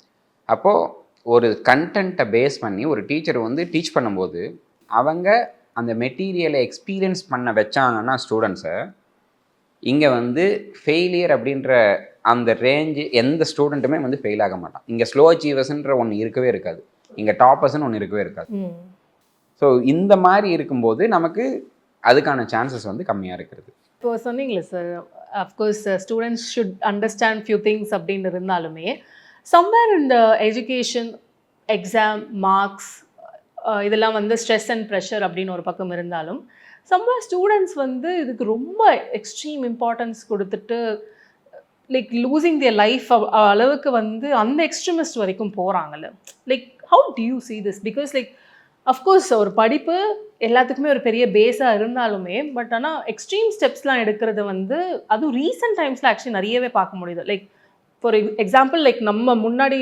அப்போது ஒரு கண்டென்ட்டை பேஸ் பண்ணி ஒரு டீச்சர் வந்து டீச் பண்ணும்போது அவங்க அந்த மெட்டீரியலை எக்ஸ்பீரியன்ஸ் பண்ண வச்சாங்கன்னா ஸ்டூடெண்ட்ஸை, இங்கே வந்து ஃபெயிலியர் அப்படின்ற அந்த ரேஞ்சு எந்த ஸ்டூடெண்ட்டுமே வந்து ஃபெயில் ஆக மாட்டான். இங்கே ஸ்லோ அச்சீவர்ஸ்ன்ற ஒன்று இருக்கவே இருக்காது, இங்கே டாப்பர்ஸ்ன்னு ஒன்று இருக்கவே இருக்காது. ஸோ இந்த மாதிரி இருக்கும்போது நமக்கு அதுக்கான சான்சஸ் வந்து கம்மியாக இருக்கிறது. இப்போ சொன்னீங்களே sir, of course students should understand few things அப்படின்னு இருந்தாலுமே சம்வேர் இந்த எஜுகேஷன், எக்ஸாம், மார்க்ஸ் இதெல்லாம் வந்து ஸ்ட்ரெஸ் அண்ட் ப்ரெஷர் அப்படின்னு ஒரு பக்கம் இருந்தாலும் சம்வேர் ஸ்டூடெண்ட்ஸ் வந்து இதுக்கு ரொம்ப எக்ஸ்ட்ரீம் இம்பார்ட்டன்ஸ் கொடுத்துட்டு லைக் லூசிங் தியர் லைஃப் அளவுக்கு வந்து அந்த எக்ஸ்ட்ரீமிஸ்ட் வரைக்கும் போகிறாங்கல்ல. Like how do you see this? Because like of course ஒரு படிப்பு எல்லாத்துக்குமே ஒரு பெரிய பேஸாக இருந்தாலுமே பட் ஆனால் எக்ஸ்ட்ரீம் ஸ்டெப்ஸ்லாம் எடுக்கிறது வந்து அதுவும் ரீசெண்ட் டைம்ஸில் ஆக்சுவலி நிறையவே பார்க்க முடியுது. லைக் ஃபார் எக்ஸாம்பிள் லைக் நம்ம முன்னாடி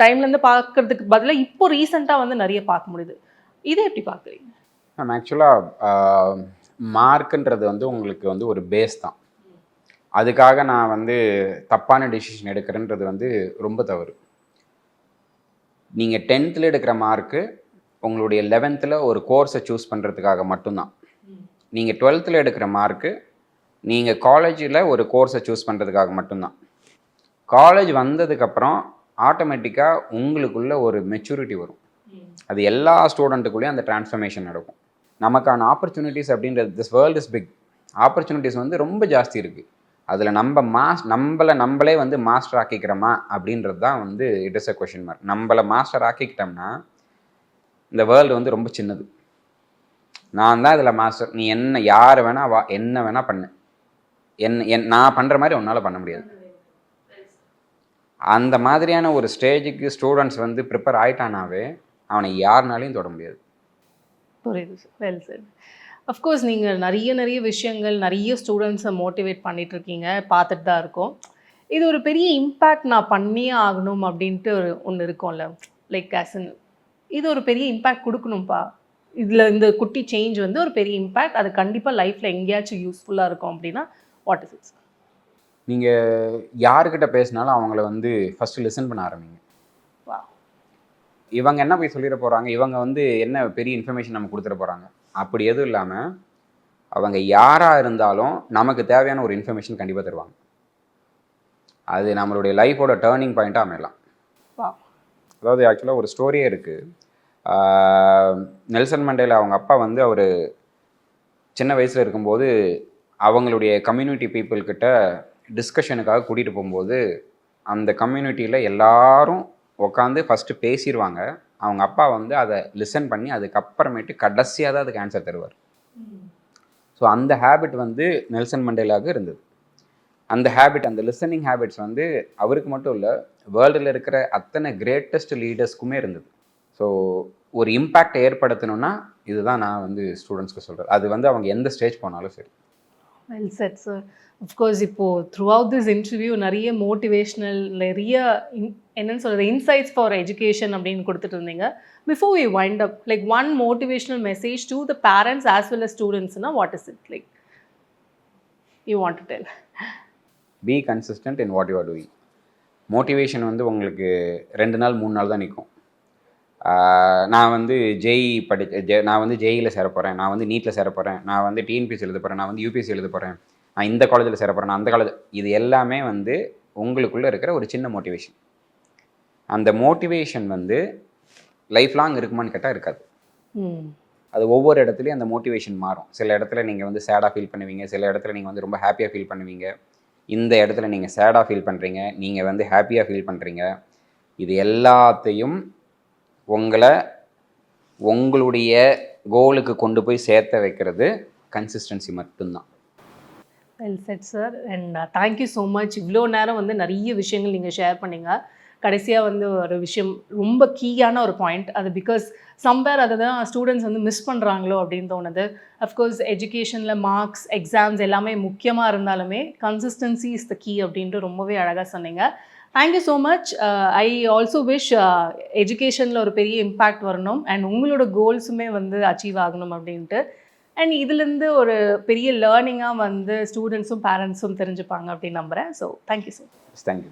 டைம்லேருந்து பார்க்கறதுக்கு பதிலாக இப்போ ரீசெண்டாக வந்து நிறைய பார்க்க முடியுது. இதை எப்படி பார்க்குறீங்க? மேம் ஆக்சுவலாக மார்க்குன்றது வந்து உங்களுக்கு வந்து ஒரு பேஸ் தான். அதுக்காக நான் வந்து தப்பான டிசிஷன் எடுக்கிறேன்றது வந்து ரொம்ப தவறு. நீங்கள் 10th எடுக்கிற மார்க்கு உங்களுடைய 11th ஒரு கோர்ஸை சூஸ் பண்ணுறதுக்காக மட்டும்தான். நீங்கள் 12th எடுக்கிற மார்க்கு நீங்கள் காலேஜில் ஒரு கோர்ஸை சூஸ் பண்ணுறதுக்காக மட்டும்தான். காலேஜ் வந்ததுக்கப்புறம் ஆட்டோமேட்டிக்காக உங்களுக்குள்ள ஒரு மெச்சூரிட்டி வரும். அது எல்லா ஸ்டூடெண்ட்டுக்குள்ளேயும் அந்த டிரான்ஸ்ஃபர்மேஷன் நடக்கும். நமக்கான ஆப்பர்ச்சுனிட்டிஸ் அப்படின்றது, this world is big, opportunities வந்து ரொம்ப ஜாஸ்தி இருக்குது. அதில் நம்மளே வந்து மாஸ்டர் ஆக்கிக்கிறோமா அப்படின்றது தான் வந்து it is a question mark. நம்மளை மாஸ்டர் ஆக்கிக்கிட்டோம்னா இந்த வேர்ல்டு வந்து ரொம்ப சின்னது. நான் தான் இதில் மாஸ்டர், நீ என்ன யார் வேணால் வா, என்ன வேணால் பண்ணு, நான் பண்ணுற மாதிரி உன்னால் பண்ண முடியாது. அந்த மாதிரியான ஒரு ஸ்டேஜுக்கு ஸ்டூடெண்ட்ஸ் வந்து ப்ரிப்பேர் ஆகிட்டானாவே அவனை யாருனாலையும் தொட முடியாது. புரியுது சார். Well sir. அஃப்கோர்ஸ் நீங்கள் நிறைய விஷயங்கள் நிறைய ஸ்டூடெண்ட்ஸை மோட்டிவேட் பண்ணிகிட்ருக்கீங்க, பார்த்துட்டு தான் இருக்கோம். இது ஒரு பெரிய இம்பேக்ட் நான் பண்ணியே ஆகணும் அப்படின்ட்டு ஒன்று இருக்கும்ல, லைக் இது ஒரு பெரிய இம்பேக்ட் கொடுக்கணும்ப்பா, இதில் இந்த குட்டி சேஞ்ச் வந்து ஒரு பெரிய இம்பேக்ட், அது கண்டிப்பாக லைஃப்பில் எங்கேயாச்சும் யூஸ்ஃபுல்லாக இருக்கும் அப்படின்னா வாட் இஸ் இட் சார்? நீங்கள் யாருக்கிட்ட பேசினாலும் அவங்கள வந்து ஃபஸ்ட்டு லிசன் பண்ண ஆரம்பிங்க. வா. இவங்க என்ன போய் சொல்லிட போகிறாங்க, இவங்க வந்து என்ன பெரிய இன்ஃபர்மேஷன் நம்ம கொடுத்துட போகிறாங்க, அப்படி எதுவும் இல்லாமல் அவங்க யாராக இருந்தாலும் நமக்கு தேவையான ஒரு இன்ஃபர்மேஷன் கண்டிப்பாக தருவாங்க. அது நம்மளுடைய லைஃபோட டேர்னிங் பாயிண்ட்டாக அமையலாம். வா. அதாவது ஆக்சுவலாக ஒரு ஸ்டோரியே இருக்குது. நெல்சன் மண்டேலா அவங்க அப்பா வந்து அவர் சின்ன வயசில் இருக்கும்போது அவங்களுடைய கம்யூனிட்டி பீப்புள்கிட்ட டிஸ்கஷனுக்காக கூட்டிகிட்டு போகும்போது அந்த கம்யூனிட்டியில் எல்லாரும் உட்காந்து ஃபஸ்ட்டு பேசிடுவாங்க. அவங்க அப்பா வந்து அதை லிசன் பண்ணி அதுக்கப்புறமேட்டு கடைசியாக தான் அதுக்கு ஆன்சர் தருவார். ஸோ அந்த ஹேபிட் வந்து நெல்சன் மண்டேலாவுக்கு இருந்தது. அந்த ஹேபிட், அந்த லிசனிங் ஹேபிட்ஸ் வந்து அவருக்கு மட்டும் இல்லை, வேர்ல்டில் இருக்கிற அத்தனை கிரேட்டஸ்ட் லீடர்ஸ்க்குமே இருந்தது. ஸோ ஒரு இம்பேக்ட் ஏற்படுத்தணும்னா இதுதான் நான் வந்து ஸ்டூடெண்ட்ஸ்க்கு சொல்கிறேன். அது வந்து அவங்க எந்த ஸ்டேஜ் போனாலும் சரி. Well said sir. அஃப்கோர்ஸ் இப்போது த்ரூ அவுட் திஸ் இன்டர்வியூ நிறைய மோட்டிவேஷ்னல், நிறைய என்னென்னு சொல்கிறது, இன்சைட்ஸ் ஃபார் எஜுகேஷன் அப்படின்னு கொடுத்துட்டு இருந்தீங்க. Before we wind up, like one motivational message to the parents as well as ஸ்டூடெண்ட்ஸ்னா what is it, like you want to tell? Be consistent in what you are doing. Motivation வந்து உங்களுக்கு 2 நாள் 3 நாள் தான் நிற்கும். நான் வந்து நான் வந்து ஜேஇயில் சேர போகிறேன், நான் வந்து நீட்டில் சேர போகிறேன், நான் வந்து டிஎன்பிஎஸ்சி எழுத போகிறேன், நான் வந்து யூபிஎஸ்சி எழுத போகிறேன், நான் இந்த காலேஜில் சேர போகிறேன், நான் அந்த காலேஜ், இது எல்லாமே வந்து உங்களுக்குள்ளே இருக்கிற ஒரு சின்ன மோட்டிவேஷன். அந்த மோட்டிவேஷன் வந்து லைஃப் லாங் இருக்குமான்னு கேட்டால் இருக்காது. அது ஒவ்வொரு இடத்துலையும் அந்த மோட்டிவேஷன் மாறும். சில இடத்துல நீங்கள் வந்து சேடாக ஃபீல் பண்ணுவீங்க, சில இடத்துல நீங்கள் வந்து ரொம்ப ஹாப்பியாக ஃபீல் பண்ணுவீங்க. இந்த இடத்துல நீங்கள் சேடாக ஃபீல் பண்ணுறீங்க, நீங்கள் வந்து ஹாப்பியாக ஃபீல் பண்ணுறீங்க. இது எல்லாத்தையும் உங்களுடைய கோலுக்கு கொண்டு போய் சேர்த்த வைக்கிறது கன்சிஸ்டன்சி மட்டும்தான். Well said sir. And thank you so much. இவ்வளோ நேரம் வந்து நிறைய விஷயங்கள் நீங்கள் ஷேர் பண்ணீங்க. கடைசியாக வந்து ஒரு விஷயம் ரொம்ப கீயான ஒரு பாயிண்ட், அது பிகாஸ் சம்வேர் அதை தான் ஸ்டூடெண்ட்ஸ் வந்து மிஸ் பண்ணுறாங்களோ அப்படின்னு தோணுது. அஃப்கோர்ஸ் எஜுகேஷனில் மார்க்ஸ், எக்ஸாம்ஸ் எல்லாமே முக்கியமாக இருந்தாலுமே கன்சிஸ்டன்சி இஸ் த கீ அப்படின்ட்டு ரொம்பவே அழகாக சொன்னீங்க. Thank you so much. I also wish எஜுகேஷனில் ஒரு பெரிய இம்பேக்ட் வரணும் அண்ட் உங்களோட கோல்ஸுமே வந்து அச்சீவ் ஆகணும் அப்படின்ட்டு. அண்ட் இதுலேருந்து ஒரு பெரிய லேர்னிங்காக வந்து ஸ்டூடெண்ட்ஸும் பேரண்ட்ஸும் தெரிஞ்சுப்பாங்க அப்படின்னு நம்புகிறேன். So thank you so much. Thank you.